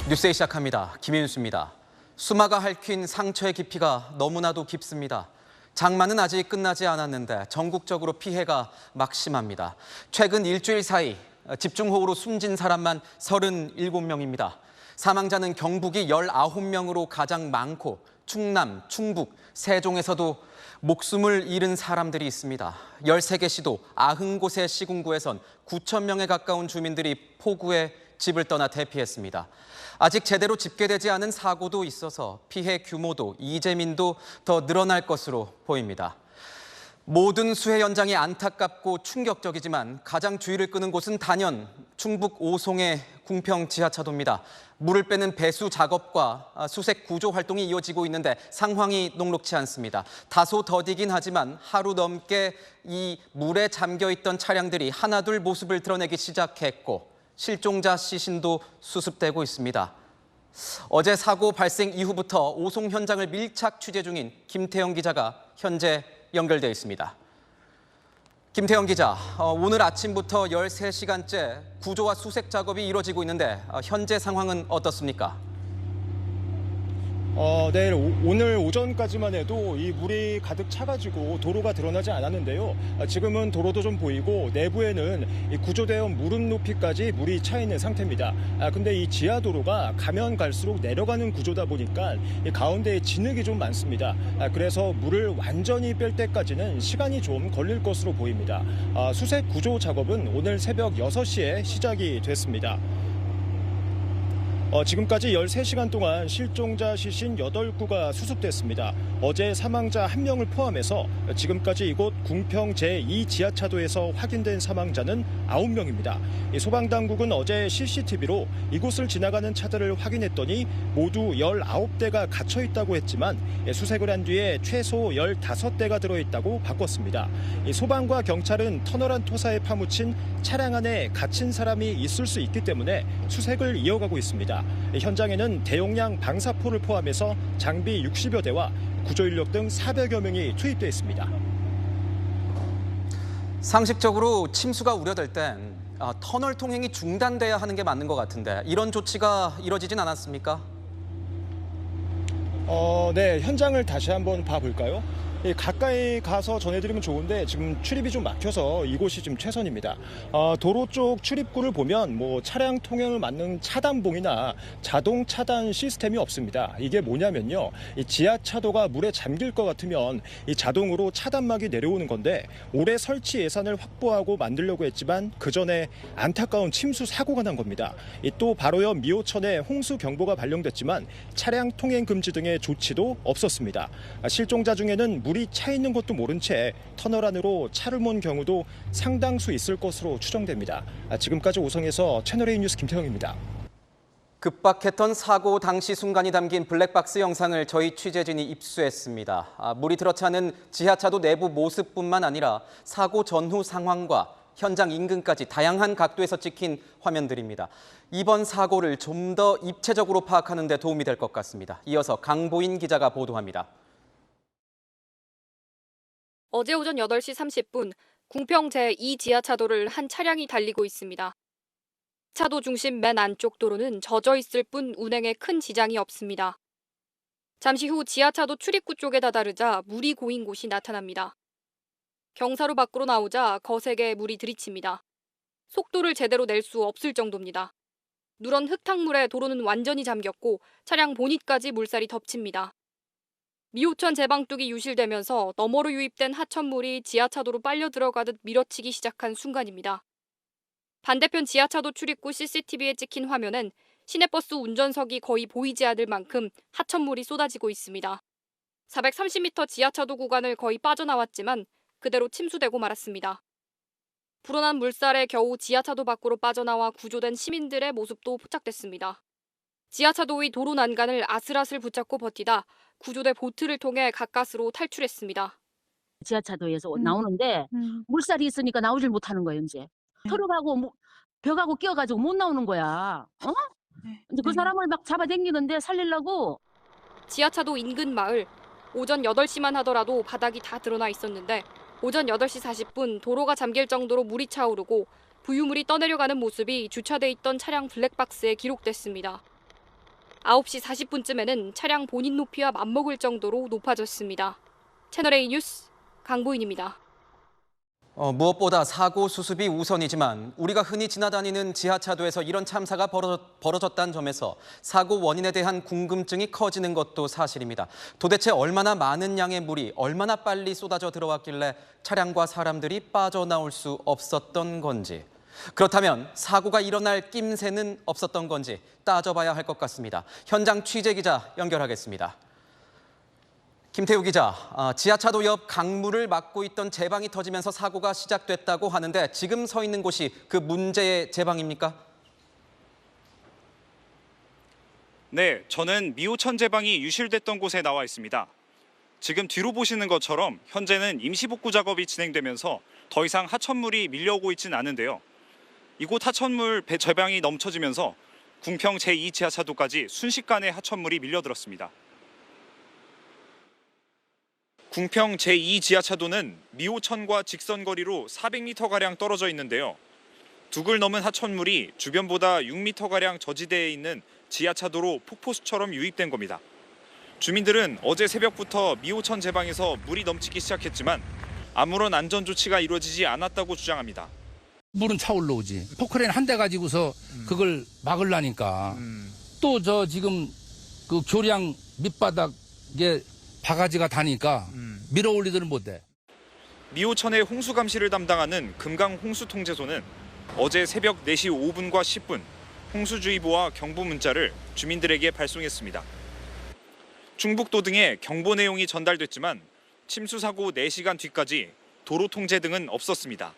뉴스에 시작합니다. 김윤수입니다. 수마가 핥힌 상처의 깊이가 너무나도 깊습니다. 장마는 아직 끝나지 않았는데 전국적으로 피해가 막심합니다. 최근 일주일 사이 집중호우로 숨진 사람만 37명입니다. 사망자는 경북이 19명으로 가장 많고 충남, 충북, 세종에서도 목숨을 잃은 사람들이 있습니다. 13개 시도 90곳의 시군구에선 9천 명에 가까운 주민들이 폭우에 집을 떠나 대피했습니다. 아직 제대로 집계되지 않은 사고도 있어서 피해 규모도 이재민도 더 늘어날 것으로 보입니다. 모든 수해 현장이 안타깝고 충격적이지만 가장 주의를 끄는 곳은 단연 충북 오송의 궁평 지하차도입니다. 물을 빼는 배수 작업과 수색 구조 활동이 이어지고 있는데 상황이 녹록지 않습니다. 다소 더디긴 하지만 하루 넘게 이 물에 잠겨 있던 차량들이 하나둘 모습을 드러내기 시작했고 실종자 시신도 수습되고 있습니다. 어제 사고 발생 이후부터 오송 현장을 밀착 취재 중인 김태영 기자가 현재 연결돼 있습니다. 김태영 기자, 오늘 아침부터 13시간째 구조와 수색 작업이 이루어지고 있는데 현재 상황은 어떻습니까? 네, 오늘 오전까지만 해도 이 물이 가득 차가지고 도로가 드러나지 않았는데요. 지금은 도로도 좀 보이고 내부에는 이 구조대원 무릎 높이까지 물이 차 있는 상태입니다. 근데 이 지하 도로가 가면 갈수록 내려가는 구조다 보니까 이 가운데에 진흙이 좀 많습니다. 그래서 물을 완전히 뺄 때까지는 시간이 좀 걸릴 것으로 보입니다. 수색 구조 작업은 오늘 새벽 6시에 시작이 됐습니다. 지금까지 13시간 동안 실종자 시신 8구가 수습됐습니다. 어제 사망자 1명을 포함해서 지금까지 이곳 궁평 제2 지하차도에서 확인된 사망자는 9명입니다. 소방당국은 어제 CCTV로 이곳을 지나가는 차들을 확인했더니 모두 19대가 갇혀 있다고 했지만 수색을 한 뒤에 최소 15대가 들어있다고 바꿨습니다. 소방과 경찰은 터널 토사에 파묻힌 차량 안에 갇힌 사람이 있을 수 있기 때문에 수색을 이어가고 있습니다. 현장에는 대용량 방사포를 포함해서 장비 60여 대와 구조인력 등 400여 명이 투입되어 있습니다. 상식적으로 침수가 우려될 땐 터널 통행이 중단돼야 하는 게 맞는 것 같은데 이런 조치가 이뤄지진 않았습니까? 네, 현장을 다시 한번 봐볼까요? 가까이 가서 전해드리면 좋은데 지금 출입이 좀 막혀서 이곳이 지금 최선입니다. 도로 쪽 출입구를 보면 차량 통행을 막는 차단봉이나 자동 차단 시스템이 없습니다. 이게 뭐냐면요, 이 지하차도가 물에 잠길 것 같으면 이 자동으로 차단막이 내려오는 건데 올해 설치 예산을 확보하고 만들려고 했지만 그 전에 안타까운 침수 사고가 난 겁니다. 또 바로 미호천에 홍수 경보가 발령됐지만 차량 통행 금지 등의 조치도 없었습니다. 실종자 중에는 물이 차 있는 것도 모른 채 터널 안으로 차를 몬 경우도 상당수 있을 것으로 추정됩니다. 지금까지 오송에서 채널A 뉴스 김태형입니다. 급박했던 사고 당시 순간이 담긴 블랙박스 영상을 저희 취재진이 입수했습니다. 물이 들어차는 지하차도 내부 모습뿐만 아니라 사고 전후 상황과 현장 인근까지 다양한 각도에서 찍힌 화면들입니다. 이번 사고를 좀 더 입체적으로 파악하는 데 도움이 될 것 같습니다. 이어서 강보인 기자가 보도합니다. 어제 오전 8시 30분 궁평 제2 지하차도를 한 차량이 달리고 있습니다. 차도 중심 맨 안쪽 도로는 젖어 있을 뿐 운행에 큰 지장이 없습니다. 잠시 후 지하차도 출입구 쪽에 다다르자 물이 고인 곳이 나타납니다. 경사로 밖으로 나오자 거세게 물이 들이칩니다. 속도를 제대로 낼 수 없을 정도입니다. 누런 흙탕물에 도로는 완전히 잠겼고 차량 보닛까지 물살이 덮칩니다. 미호천 제방뚝이 유실되면서 너머로 유입된 하천물이 지하차도로 빨려 들어가듯 밀어치기 시작한 순간입니다. 반대편 지하차도 출입구 CCTV에 찍힌 화면엔 시내버스 운전석이 거의 보이지 않을 만큼 하천물이 쏟아지고 있습니다. 430m 지하차도 구간을 거의 빠져나왔지만 그대로 침수되고 말았습니다. 불어난 물살에 겨우 지하차도 밖으로 빠져나와 구조된 시민들의 모습도 포착됐습니다. 지하차도 위 도로 난간을 아슬아슬 붙잡고 버티다 구조대 보트를 통해 가까스로 탈출했습니다. 지하차도에서 나오는데 물살이 있으니까 나오질 못하는 거예요, 이제. 터널하고 벽하고 끼어가지고 못 나오는 거야. 이제 그 사람을 막 잡아당기는데 살리려고. 지하차도 인근 마을, 오전 8시만 하더라도 바닥이 다 드러나 있었는데 오전 8시 40분 도로가 잠길 정도로 물이 차오르고 부유물이 떠내려가는 모습이 주차돼 있던 차량 블랙박스에 기록됐습니다. 9시 40분쯤에는 차량 본인 높이와 맞먹을 정도로 높아졌습니다. 채널A 뉴스 강보인입니다. 무엇보다 사고 수습이 우선이지만 우리가 흔히 지나다니는 지하차도에서 이런 참사가 벌어졌다는 점에서 사고 원인에 대한 궁금증이 커지는 것도 사실입니다. 도대체 얼마나 많은 양의 물이 얼마나 빨리 쏟아져 들어왔길래 차량과 사람들이 빠져나올 수 없었던 건지, 그렇다면 사고가 일어날 낌새는 없었던 건지 따져봐야 할 것 같습니다. 현장 취재 기자 연결하겠습니다. 김태우 기자, 지하차도 옆 강물을 막고 있던 제방이 터지면서 사고가 시작됐다고 하는데 지금 서 있는 곳이 그 문제의 제방입니까? 네, 저는 미호천 제방이 유실됐던 곳에 나와 있습니다. 지금 뒤로 보시는 것처럼 현재는 임시복구 작업이 진행되면서 더 이상 하천물이 밀려오고 있지는 않은데요. 이곳 하천물 제방이 넘쳐지면서 궁평 제2지하차도까지 순식간에 하천물이 밀려들었습니다. 궁평 제2지하차도는 미호천과 직선거리로 400m가량 떨어져 있는데요. 둑을 넘은 하천물이 주변보다 6m가량 저지대에 있는 지하차도로 폭포수처럼 유입된 겁니다. 주민들은 어제 새벽부터 미호천 제방에서 물이 넘치기 시작했지만 아무런 안전 조치가 이루어지지 않았다고 주장합니다. 물은 차올라 오지. 포크레인 한 대 가지고서 그걸 막으려니까. 또 저 지금 그 교량 밑바닥에 바가지가 다니까 밀어 올리들은 못해. 미호천의 홍수 감시를 담당하는 금강 홍수통제소는 어제 새벽 4시 5분과 10분 홍수주의보와 경보 문자를 주민들에게 발송했습니다. 충북도 등에 경보 내용이 전달됐지만 침수 사고 4시간 뒤까지 도로 통제 등은 없었습니다.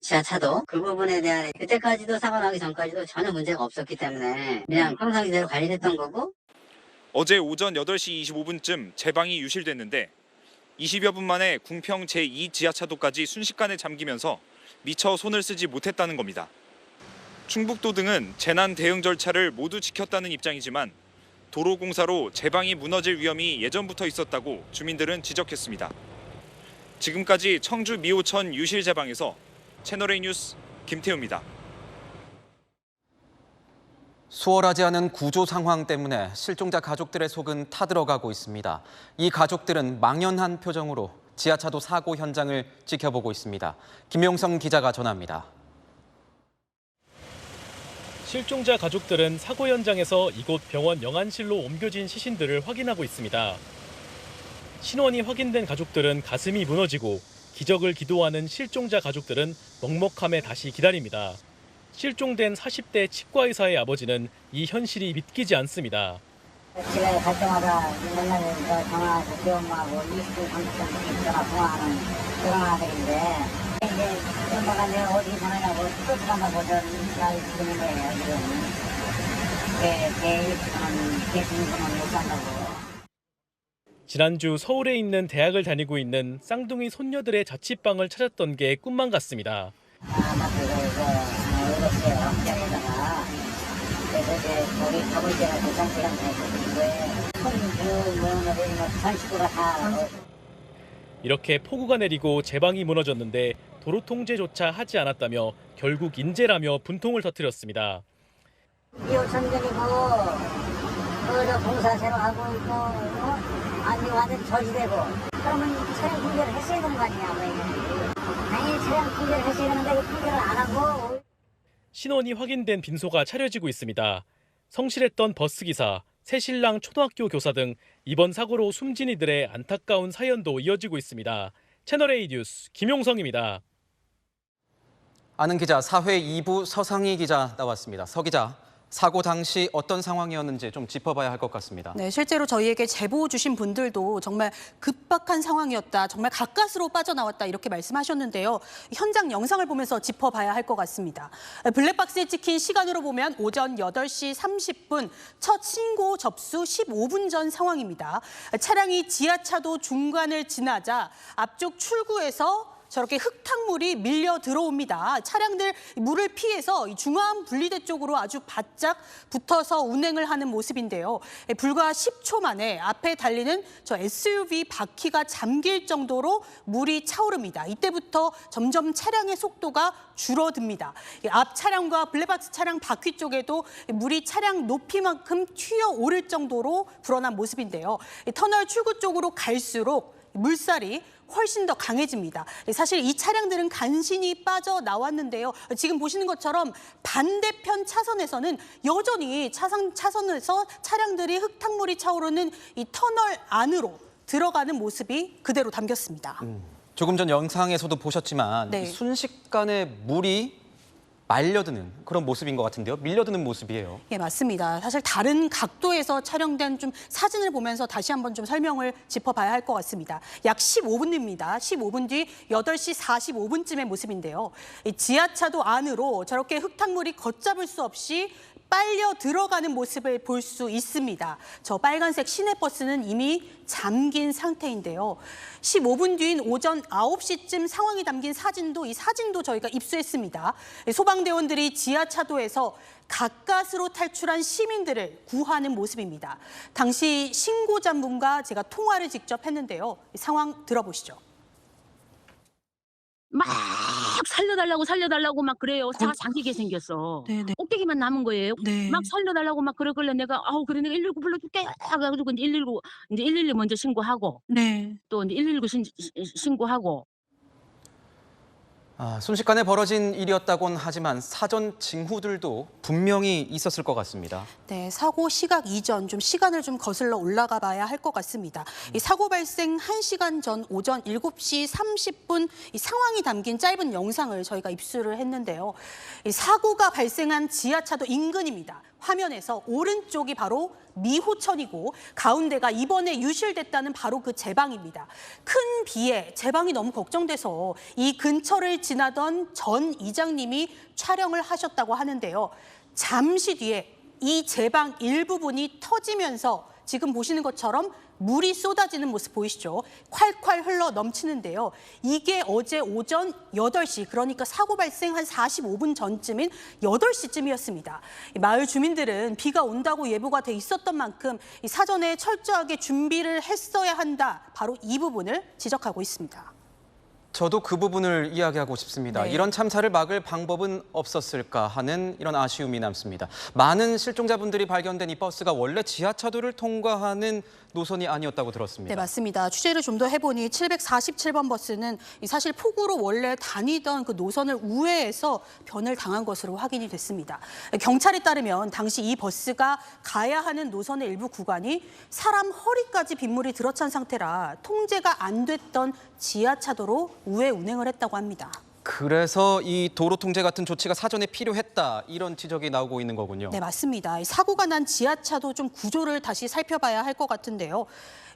지하차도 그 부분에 대한 그때까지도 사고 나기 전까지도 전혀 문제가 없었기 때문에 그냥 평상시대로 관리됐던 거고. 어제 오전 8시 25분쯤 제방이 유실됐는데 20여 분 만에 궁평 제2지하차도까지 순식간에 잠기면서 미처 손을 쓰지 못했다는 겁니다. 충북도 등은 재난 대응 절차를 모두 지켰다는 입장이지만 도로공사로 제방이 무너질 위험이 예전부터 있었다고 주민들은 지적했습니다. 지금까지 청주 미호천 유실 제방에서 채널A 뉴스 김태우입니다. 수월하지 않은 구조 상황 때문에 실종자 가족들의 속은 타들어가고 있습니다. 이 가족들은 망연한 표정으로 지하차도 사고 현장을 지켜보고 있습니다. 김용성 기자가 전합니다. 실종자 가족들은 사고 현장에서 이곳 병원 영안실로 옮겨진 시신들을 확인하고 있습니다. 신원이 확인된 가족들은 가슴이 무너지고 기적을 기도하는 실종자 가족들은 먹먹함에 다시 기다립니다. 실종된 40대 치과의사의 아버지는 이 현실이 믿기지 않습니다. 집에 갈 때마다 맨날 전화, 기엄마하고 20분, 30분 전화 통화하는 그런 아들인데 이제 엄마가 내가 어디 전화냐고 또 전화보던 날 듣는 거예요, 지금. 내 주민번호는 못 산다고. 지난주 서울에 있는 대학을 다니고 있는 쌍둥이 손녀들의 자취방을 찾았던 게 꿈만 같습니다. 나 그거 확장에다가 그래서 이제 우리 가볼 때가 도장시간 다 있었는데 손주 며느리 전 식구가 다. 이렇게 폭우가 내리고 제방이 무너졌는데 도로 통제조차 하지 않았다며 결국 인재라며 분통을 터뜨렸습니다. 미호천전이고 저 공사 새로 하고 있고 아니 완전 저지되고 그러면 차량 통제를 했어야 되는 거 아니냐. 당연히 차량 통제를 했어야 되는데 그 통제를 안 하고. 신원이 확인된 빈소가 차려지고 있습니다. 성실했던 버스기사, 새신랑 초등학교 교사 등 이번 사고로 숨진 이들의 안타까운 사연도 이어지고 있습니다. 채널A 뉴스 김용성입니다. 아는 기자, 사회 2부 서상희 기자 나왔습니다. 서 기자, 사고 당시 어떤 상황이었는지 좀 짚어봐야 할 것 같습니다. 네, 실제로 저희에게 제보 주신 분들도 정말 급박한 상황이었다, 정말 가까스로 빠져나왔다 이렇게 말씀하셨는데요. 현장 영상을 보면서 짚어봐야 할 것 같습니다. 블랙박스에 찍힌 시간으로 보면 오전 8시 30분, 첫 신고 접수 15분 전 상황입니다. 차량이 지하차도 중간을 지나자 앞쪽 출구에서 저렇게 흙탕물이 밀려 들어옵니다. 차량들 물을 피해서 이 중앙 분리대 쪽으로 아주 바짝 붙어서 운행을 하는 모습인데요. 불과 10초 만에 앞에 달리는 저 SUV 바퀴가 잠길 정도로 물이 차오릅니다. 이때부터 점점 차량의 속도가 줄어듭니다. 앞 차량과 블랙박스 차량 바퀴 쪽에도 물이 차량 높이만큼 튀어오를 정도로 불어난 모습인데요. 터널 출구 쪽으로 갈수록 물살이 훨씬 더 강해집니다. 사실 이 차량들은 간신히 빠져나왔는데요. 지금 보시는 것처럼 반대편 차선에서는 여전히 차선에서 차량들이 흙탕물이 차오르는 이 터널 안으로 들어가는 모습이 그대로 담겼습니다. 조금 전 영상에서도 보셨지만 네. 순식간에 물이 말려드는 그런 모습인 것 같은데요. 밀려드는 모습이에요. 예, 맞습니다. 사실 다른 각도에서 촬영된 좀 사진을 보면서 다시 한번 좀 설명을 짚어봐야 할 것 같습니다. 약 15분 뒤입니다. 15분 뒤 8시 45분쯤의 모습인데요. 이 지하차도 안으로 저렇게 흙탕물이 걷잡을 수 없이 빨려 들어가는 모습을 볼 수 있습니다. 저 빨간색 시내버스는 이미 잠긴 상태인데요. 15분 뒤인 오전 9시쯤 상황이 담긴 사진도 이 사진도 저희가 입수했습니다. 소방대원들이 지하차도에서 가까스로 탈출한 시민들을 구하는 모습입니다. 당시 신고자분과 제가 통화를 직접 했는데요. 상황 들어보시죠. 막 살려달라고 막 그래요. 차가 잠기게 생겼어. 네네. 꼭대기만 남은 거예요. 네. 막 살려달라고 막 그러길래 내가 그래 내가 119 불러줄게 해가지고 이제 112 먼저 신고하고 네. 또 이제 119 신고하고. 순식간에 벌어진 일이었다곤 하지만 사전 징후들도 분명히 있었을 것 같습니다. 네, 사고 시각 이전 좀 시간을 좀 거슬러 올라가 봐야 할 것 같습니다. 이 사고 발생 1시간 전 오전 7시 30분 이 상황이 담긴 짧은 영상을 저희가 입수를 했는데요. 이 사고가 발생한 지하차도 인근입니다. 화면에서 오른쪽이 바로 미호천이고 가운데가 이번에 유실됐다는 바로 그 제방입니다. 큰 비에 제방이 너무 걱정돼서 이 근처를 지나던 전 이장님이 촬영을 하셨다고 하는데요. 잠시 뒤에 이 제방 일부분이 터지면서 지금 보시는 것처럼 물이 쏟아지는 모습 보이시죠? 콸콸 흘러 넘치는데요. 이게 어제 오전 8시, 그러니까 사고 발생 한 45분 전쯤인 8시쯤이었습니다. 마을 주민들은 비가 온다고 예보가 돼 있었던 만큼 사전에 철저하게 준비를 했어야 한다. 바로 이 부분을 지적하고 있습니다. 저도 그 부분을 이야기하고 싶습니다. 네. 이런 참사를 막을 방법은 없었을까 하는 이런 아쉬움이 남습니다. 많은 실종자분들이 발견된 이 버스가 원래 지하차도를 통과하는 노선이 아니었다고 들었습니다. 네, 맞습니다. 취재를 좀 더 해보니 747번 버스는 사실 폭우로 원래 다니던 그 노선을 우회해서 변을 당한 것으로 확인이 됐습니다. 경찰에 따르면 당시 이 버스가 가야 하는 노선의 일부 구간이 사람 허리까지 빗물이 들어찬 상태라 통제가 안 됐던 지하차도로 우회 운행을 했다고 합니다. 그래서 이 도로 통제 같은 조치가 사전에 필요했다 이런 지적이 나오고 있는 거군요. 네, 맞습니다. 이 사고가 난 지하차도 좀 구조를 다시 살펴봐야 할 것 같은데요.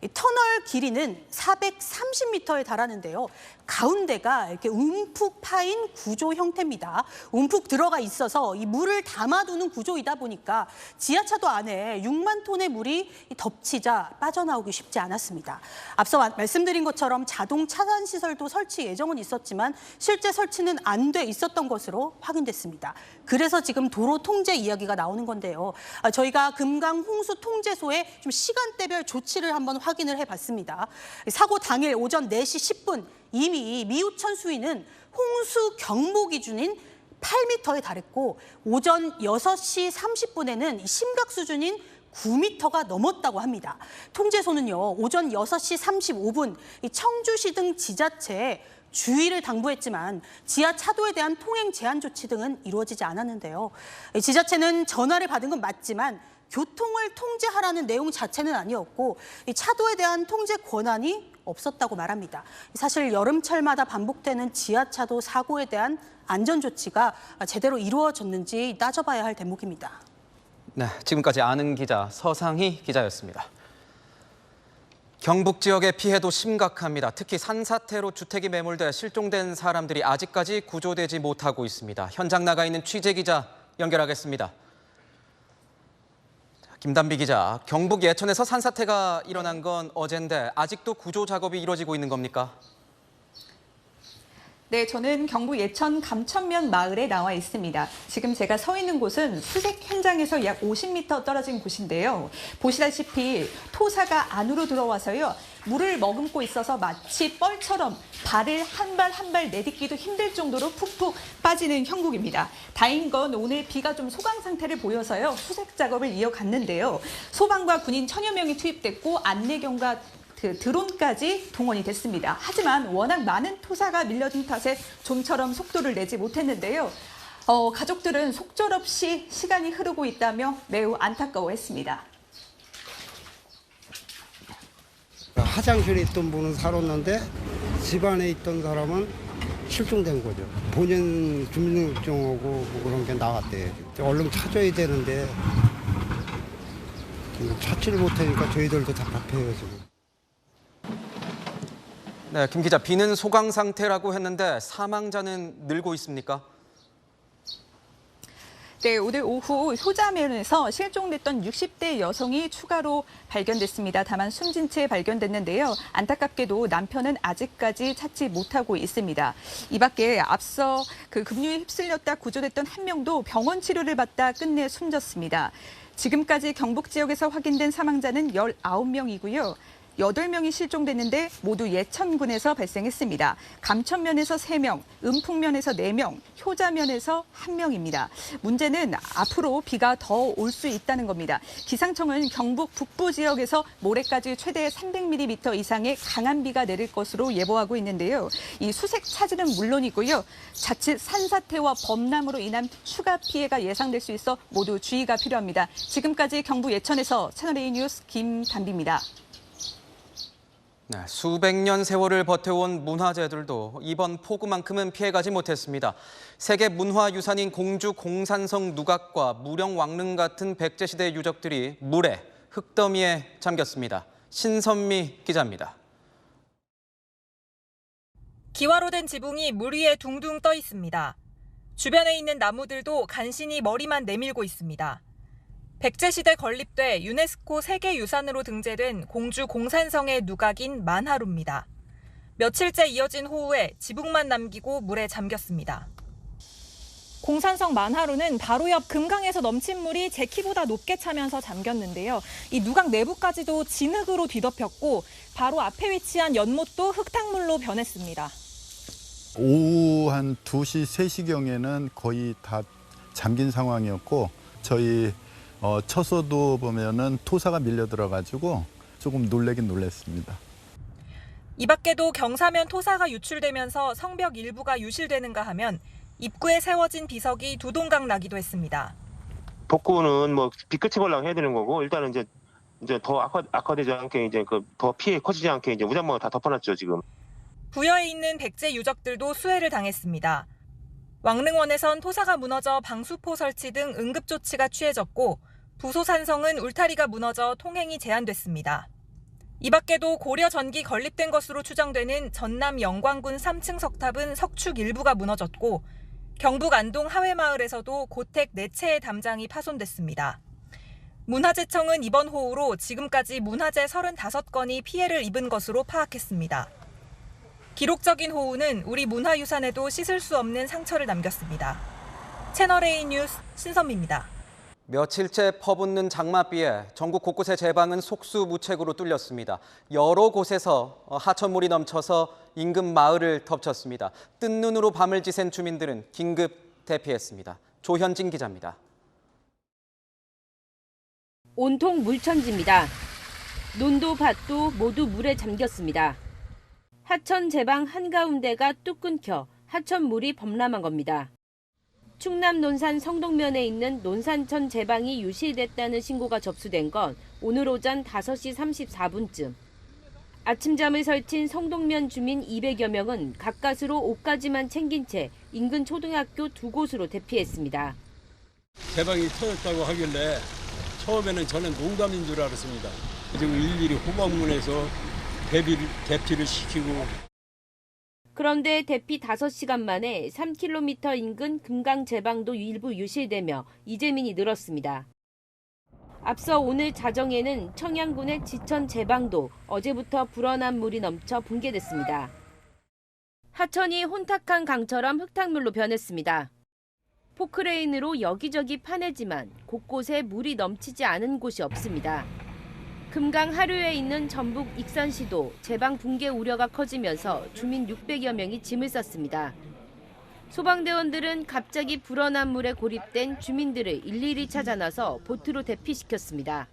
이 터널 길이는 430m에 달하는데요. 가운데가 이렇게 움푹 파인 구조 형태입니다. 움푹 들어가 있어서 이 물을 담아두는 구조이다 보니까 지하차도 안에 6만 톤의 물이 덮치자 빠져나오기 쉽지 않았습니다. 앞서 말씀드린 것처럼 자동 차단 시설도 설치 예정은 있었지만 실제 설치는 안 돼 있었던 것으로 확인됐습니다. 그래서 지금 도로 통제 이야기가 나오는 건데요. 저희가 금강 홍수 통제소에 좀 시간대별 조치를 한번 확인을 해봤습니다. 사고 당일 오전 4시 10분 이미 미우천 수위는 홍수 경보 기준인 8m에 달했고 오전 6시 30분에는 심각 수준인 9m가 넘었다고 합니다. 통제소는요, 오전 6시 35분 청주시 등 지자체에 주의를 당부했지만 지하차도에 대한 통행 제한 조치 등은 이루어지지 않았는데요. 지자체는 전화를 받은 건 맞지만 교통을 통제하라는 내용 자체는 아니었고 이 차도에 대한 통제 권한이 없었다고 말합니다. 사실 여름철마다 반복되는 지하차도 사고에 대한 안전조치가 제대로 이루어졌는지 따져봐야 할 대목입니다. 네, 지금까지 아는 기자 서상희 기자였습니다. 경북 지역의 피해도 심각합니다. 특히 산사태로 주택이 매몰돼 실종된 사람들이 아직까지 구조되지 못하고 있습니다. 현장 나가 있는 취재 기자 연결하겠습니다. 김단비 기자, 경북 예천에서 산사태가 일어난 건 어젠데 아직도 구조 작업이 이루어지고 있는 겁니까? 네, 저는 경북 예천 감천면 마을에 나와 있습니다. 지금 제가 서 있는 곳은 수색 현장에서 약 50m 떨어진 곳인데요. 보시다시피 토사가 안으로 들어와서요. 물을 머금고 있어서 마치 뻘처럼 발을 한 발 한 발 내딛기도 힘들 정도로 푹푹 빠지는 형국입니다. 다행인 건 오늘 비가 좀 소강 상태를 보여서요. 수색 작업을 이어갔는데요. 소방과 군인 1000여 명이 투입됐고 안내경과 드론까지 동원이 됐습니다. 하지만 워낙 많은 토사가 밀려든 탓에 좀처럼 속도를 내지 못했는데요. 가족들은 속절없이 시간이 흐르고 있다며 매우 안타까워했습니다. 화장실에 있던 분은 살았는데 집안에 있던 사람은 실종된 거죠. 본인 주민등록증하고 뭐 그런 게 나왔대요. 얼른 찾아야 되는데 찾지를 못하니까 저희들도 답답해요 지금. 네, 김 기자, 비는 소강 상태라고 했는데 사망자는 늘고 있습니까? 네, 오늘 오후 효자면에서 실종됐던 60대 여성이 추가로 발견됐습니다. 다만 숨진 채 발견됐는데요. 안타깝게도 남편은 아직까지 찾지 못하고 있습니다. 이 밖에 앞서 급류에 휩쓸렸다 구조됐던 한 명도 병원 치료를 받다 끝내 숨졌습니다. 지금까지 경북 지역에서 확인된 사망자는 19명이고요. 8명이 실종됐는데 모두 예천군에서 발생했습니다. 감천면에서 3명, 은풍면에서 4명, 효자면에서 1명입니다. 문제는 앞으로 비가 더 올 수 있다는 겁니다. 기상청은 경북 북부 지역에서 모레까지 최대 300mm 이상의 강한 비가 내릴 것으로 예보하고 있는데요. 이 수색 차질은 물론이고요. 자칫 산사태와 범람으로 인한 추가 피해가 예상될 수 있어 모두 주의가 필요합니다. 지금까지 경북 예천에서 채널A 뉴스 김단비입니다. 네, 수백 년 세월을 버텨온 문화재들도 이번 폭우만큼은 피해가지 못했습니다. 세계 문화유산인 공주 공산성 누각과 무령 왕릉 같은 백제시대 유적들이 물에, 흙더미에 잠겼습니다. 신선미 기자입니다. 기와로 된 지붕이 물 위에 둥둥 떠 있습니다. 주변에 있는 나무들도 간신히 머리만 내밀고 있습니다. 백제시대 건립돼 유네스코 세계유산으로 등재된 공주 공산성의 누각인 만하루입니다. 며칠째 이어진 호우에 지붕만 남기고 물에 잠겼습니다. 공산성 만하루는 바로 옆 금강에서 넘친 물이 제 키보다 높게 차면서 잠겼는데요. 이 누각 내부까지도 진흙으로 뒤덮였고 바로 앞에 위치한 연못도 흙탕물로 변했습니다. 오후 한 2시, 3시경에는 거의 다 잠긴 상황이었고 저희 처소도 보면은 토사가 밀려 들어가지고 조금 놀라긴 놀랐습니다. 이 밖에도 경사면 토사가 유출되면서 성벽 일부가 유실되는가 하면 입구에 세워진 비석이 두동강 나기도 했습니다. 복구는 뭐 비끝이 걸라고 해야 되는 거고 일단은 이제 더 악화되지 않게 이제 더 피해 커지지 않게 이제 무장막을 다 덮어놨죠 지금. 부여에 있는 백제 유적들도 수해를 당했습니다. 왕릉원에선 토사가 무너져 방수포 설치 등 응급조치가 취해졌고 부소산성은 울타리가 무너져 통행이 제한됐습니다. 이 밖에도 고려 전기 건립된 것으로 추정되는 전남 영광군 3층 석탑은 석축 일부가 무너졌고 경북 안동 하회마을에서도 고택 4채의 담장이 파손됐습니다. 문화재청은 이번 호우로 지금까지 문화재 35건이 피해를 입은 것으로 파악했습니다. 기록적인 호우는 우리 문화유산에도 씻을 수 없는 상처를 남겼습니다. 채널A 뉴스 신선미입니다. 며칠째 퍼붓는 장맛비에 전국 곳곳의 제방은 속수무책으로 뚫렸습니다. 여러 곳에서 하천물이 넘쳐서 인근 마을을 덮쳤습니다. 뜬 눈으로 밤을 지샌 주민들은 긴급 대피했습니다. 조현진 기자입니다. 온통 물천지입니다. 논도 밭도 모두 물에 잠겼습니다. 하천 제방 한가운데가 뚝 끊겨 하천물이 범람한 겁니다. 충남 논산 성동면에 있는 논산천 제방이 유실됐다는 신고가 접수된 건 오늘 오전 5시 34분쯤. 아침잠을 설친 성동면 주민 200여 명은 가까스로 옷가지만 챙긴 채 인근 초등학교 2곳으로 대피했습니다. 제방이 터졌다고 하길래 처음에는 저는 농담인 줄 알았습니다. 그리고 일일이 호박문에서 대피를 시키고. 그런데 대피 5시간 만에 3km 인근 금강 제방도 일부 유실되며 이재민이 늘었습니다. 앞서 오늘 자정에는 청양군의 지천 제방도 어제부터 불어난 물이 넘쳐 붕괴됐습니다. 하천이 혼탁한 강처럼 흙탕물로 변했습니다. 포크레인으로 여기저기 파내지만 곳곳에 물이 넘치지 않은 곳이 없습니다. 금강 하류에 있는 전북 익산시도 제방 붕괴 우려가 커지면서 주민 600여 명이 짐을 쌌습니다. 소방대원들은 갑자기 불어난 물에 고립된 주민들을 일일이 찾아 나서 보트로 대피시켰습니다.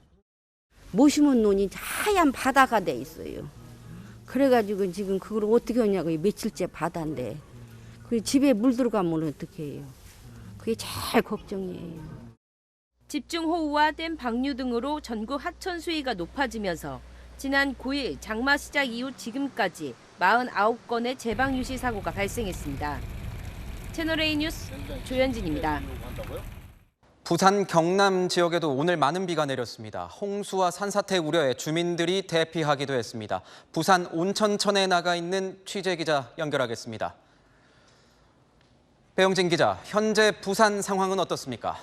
모시면 논이 하얀 바다가 돼 있어요. 그래가지고 지금 그걸 어떻게 하냐고, 며칠째 바다인데. 그 집에 물 들어가면 어떻게 해요? 그게 제일 걱정이에요. 집중호우와 댐 방류 등으로 전국 하천 수위가 높아지면서 지난 9일 장마 시작 이후 지금까지 49건의 제방 유실 사고가 발생했습니다. 채널A 뉴스 조현진입니다. 부산 경남 지역에도 오늘 많은 비가 내렸습니다. 홍수와 산사태 우려에 주민들이 대피하기도 했습니다. 부산 온천천에 나가 있는 취재기자 연결하겠습니다. 배영진 기자, 현재 부산 상황은 어떻습니까?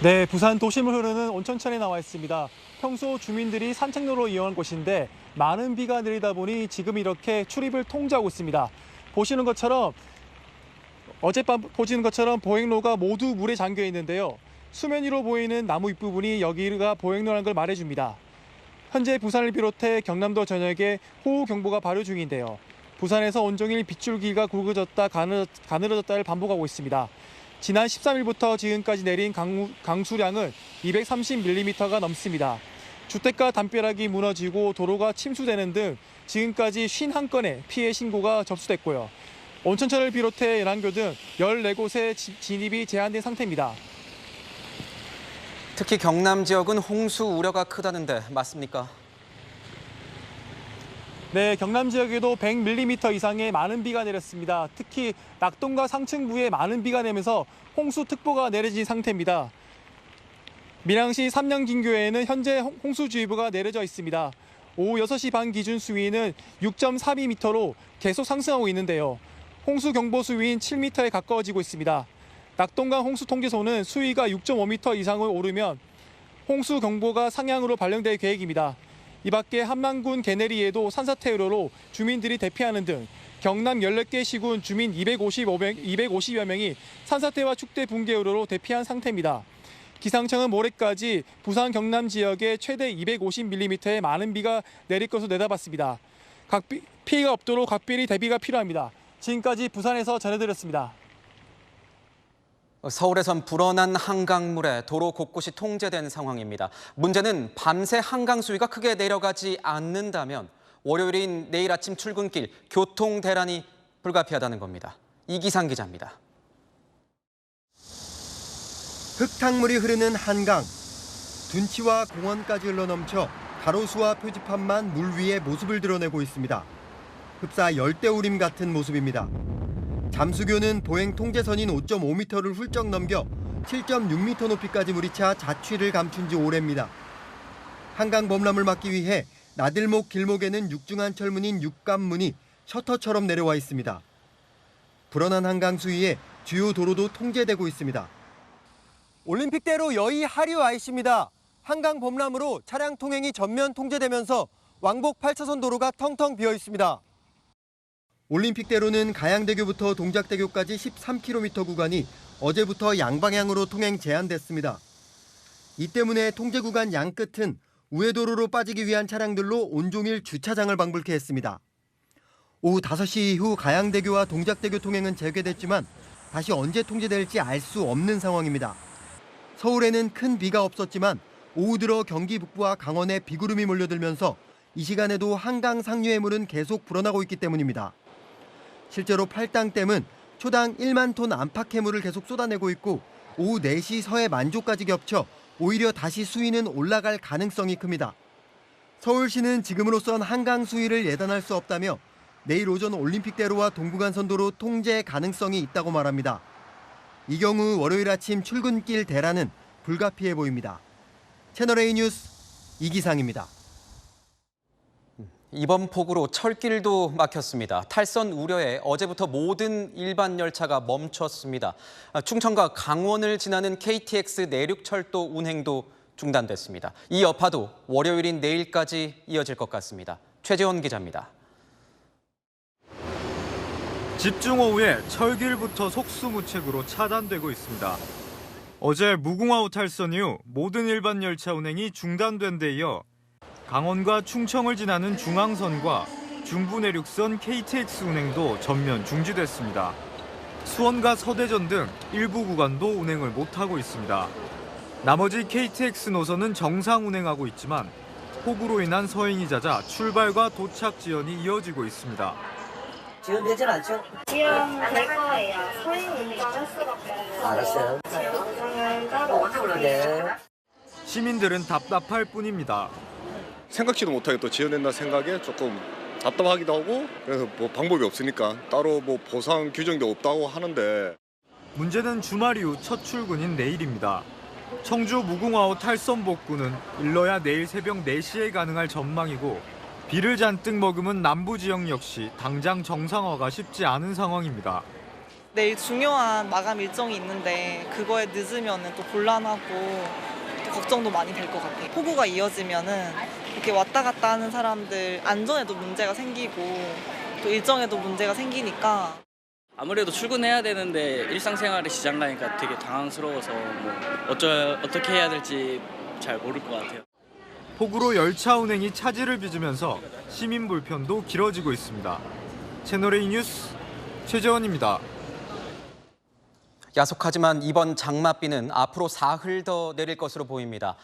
네, 부산 도심을 흐르는 온천천에 나와 있습니다. 평소 주민들이 산책로로 이용한 곳인데 많은 비가 내리다 보니 지금 이렇게 출입을 통제하고 있습니다. 보시는 것처럼 어젯밤 보시는 것처럼 보행로가 모두 물에 잠겨 있는데요. 수면 위로 보이는 나무 윗부분이 여기가 보행로라는 걸 말해줍니다. 현재 부산을 비롯해 경남도 전역에 호우경보가 발효 중인데요. 부산에서 온종일 빗줄기가 굵어졌다 가늘어졌다를 반복하고 있습니다. 지난 13일부터 지금까지 내린 강수량은 230mm가 넘습니다. 주택가 담벼락이 무너지고 도로가 침수되는 등 지금까지 51건의 피해 신고가 접수됐고요. 온천천을 비롯해 연안교 등 14곳에 진입이 제한된 상태입니다. 특히 경남 지역은 홍수 우려가 크다는데 맞습니까? 네, 경남 지역에도 100mm 이상의 많은 비가 내렸습니다. 특히 낙동과 상층부에 많은 비가 내면서 홍수특보가 내려진 상태입니다. 밀양시 삼양진교에는 현재 홍수주의보가 내려져 있습니다. 오후 6시 반 기준 수위는 6.42m로 계속 상승하고 있는데요. 홍수경보 수위인 7m에 가까워지고 있습니다. 낙동강 홍수통제소는 수위가 6.5m 이상을 오르면 홍수경보가 상향으로 발령될 계획입니다. 이 밖에 함남군 개내리에도 산사태 우려로 주민들이 대피하는 등 경남 14개 시군 주민 250여 명이 산사태와 축대 붕괴 우려로 대피한 상태입니다. 기상청은 모레까지 부산 경남 지역에 최대 250mm의 많은 비가 내릴 것으로 내다봤습니다. 피해가 없도록 각별히 대비가 필요합니다. 지금까지 부산에서 전해드렸습니다. 서울에선 불어난 한강물에 도로 곳곳이 통제된 상황입니다. 문제는 밤새 한강 수위가 크게 내려가지 않는다면 월요일인 내일 아침 출근길 교통 대란이 불가피하다는 겁니다. 이기상 기자입니다. 흙탕물이 흐르는 한강. 둔치와 공원까지 흘러넘쳐 가로수와 표지판만 물 위에 모습을 드러내고 있습니다. 흡사 열대우림 같은 모습입니다. 잠수교는 보행 통제선인 5.5m를 훌쩍 넘겨 7.6m 높이까지 물이 차 자취를 감춘 지 오래입니다. 한강 범람을 막기 위해 나들목 길목에는 육중한 철문인 육감문이 셔터처럼 내려와 있습니다. 불어난 한강 수위에 주요 도로도 통제되고 있습니다. 올림픽대로 여의 하류 IC입니다. 한강 범람으로 차량 통행이 전면 통제되면서 왕복 8차선 도로가 텅텅 비어 있습니다. 올림픽대로는 가양대교부터 동작대교까지 13km 구간이 어제부터 양방향으로 통행 제한됐습니다. 이 때문에 통제 구간 양끝은 우회도로로 빠지기 위한 차량들로 온종일 주차장을 방불케 했습니다. 오후 5시 이후 가양대교와 동작대교 통행은 재개됐지만 다시 언제 통제될지 알 수 없는 상황입니다. 서울에는 큰 비가 없었지만 오후 들어 경기 북부와 강원에 비구름이 몰려들면서 이 시간에도 한강 상류의 물은 계속 불어나고 있기 때문입니다. 실제로 팔당댐은 초당 1만 톤 안팎 해물을 계속 쏟아내고 있고 오후 4시 서해 만조까지 겹쳐 오히려 다시 수위는 올라갈 가능성이 큽니다. 서울시는 지금으로선 한강 수위를 예단할 수 없다며 내일 오전 올림픽대로와 동부간선도로 통제 가능성이 있다고 말합니다. 이 경우 월요일 아침 출근길 대란은 불가피해 보입니다. 채널A 뉴스 이기상입니다. 이번 폭우로 철길도 막혔습니다. 탈선 우려에 어제부터 모든 일반 열차가 멈췄습니다. 충청과 강원을 지나는 KTX 내륙철도 운행도 중단됐습니다. 이 여파도 월요일인 내일까지 이어질 것 같습니다. 최재원 기자입니다. 집중호우에 철길부터 속수무책으로 차단되고 있습니다. 어제 무궁화호 탈선 이후 모든 일반 열차 운행이 중단된 데 이어 강원과 충청을 지나는 중앙선과 중부내륙선 KTX 운행도 전면 중지됐습니다. 수원과 서대전 등 일부 구간도 운행을 못하고 있습니다. 나머지 KTX 노선은 정상 운행하고 있지만 폭우로 인한 서행이 잦아 출발과 도착 지연이 이어지고 있습니다. 지연되진 않죠? 지연될 거예요. 서행 운행할 수밖에 없어요. 알았어요. 지연은 따로. 네. 시민들은 답답할 뿐입니다. 생각지도 못하게 또 지연된다 생각에 조금 답답하기도 하고 그래서 뭐 방법이 없으니까 따로 뭐 보상 규정도 없다고 하는데 문제는 주말 이후 첫 출근인 내일입니다. 청주 무궁화호 탈선 복구는 일러야 내일 새벽 4시에 가능할 전망이고 비를 잔뜩 머금은 남부 지역 역시 당장 정상화가 쉽지 않은 상황입니다. 내일 중요한 마감 일정이 있는데 그거에 늦으면 또 곤란하고 또 걱정도 많이 될 것 같아요. 폭우가 이어지면은 이렇게 왔다 갔다 하는 사람들 안전에도 문제가 생기고 또 일정에도 문제가 생기니까 아무래도 출근해야 되는데 일상생활에 지장 가니까 되게 당황스러워서 뭐 어떻게 해야 될지 잘 모를 것 같아요. 폭우로 열차 운행이 차질을 빚으면서 시민 불편도 길어지고 있습니다. 채널A 뉴스 최재원입니다. 야속하지만 이번 장맛비는 앞으로 사흘 더 내릴 것으로 보입니다.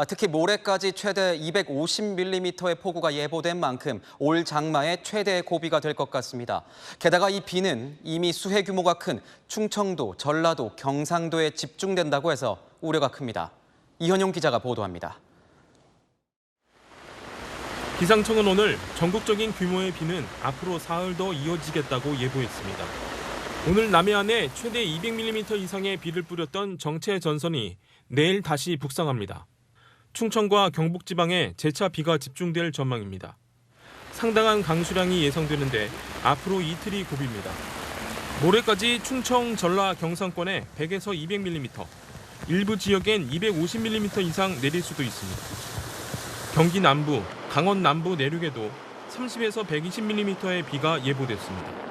특히 모레까지 최대 250mm의 폭우가 예보된 만큼 올 장마의 최대 고비가 될 것 같습니다. 게다가 이 비는 이미 수해 규모가 큰 충청도, 전라도, 경상도에 집중된다고 해서 우려가 큽니다. 이현용 기자가 보도합니다. 기상청은 오늘 전국적인 규모의 비는 앞으로 사흘 더 이어지겠다고 예보했습니다. 오늘 남해안에 최대 200mm 이상의 비를 뿌렸던 정체 전선이 내일 다시 북상합니다. 충청과 경북 지방에 재차 비가 집중될 전망입니다. 상당한 강수량이 예상되는데 앞으로 이틀이 고비입니다. 모레까지 충청, 전라, 경상권에 100에서 200mm, 일부 지역엔 250mm 이상 내릴 수도 있습니다. 경기 남부, 강원 남부 내륙에도 30에서 120mm의 비가 예보됐습니다.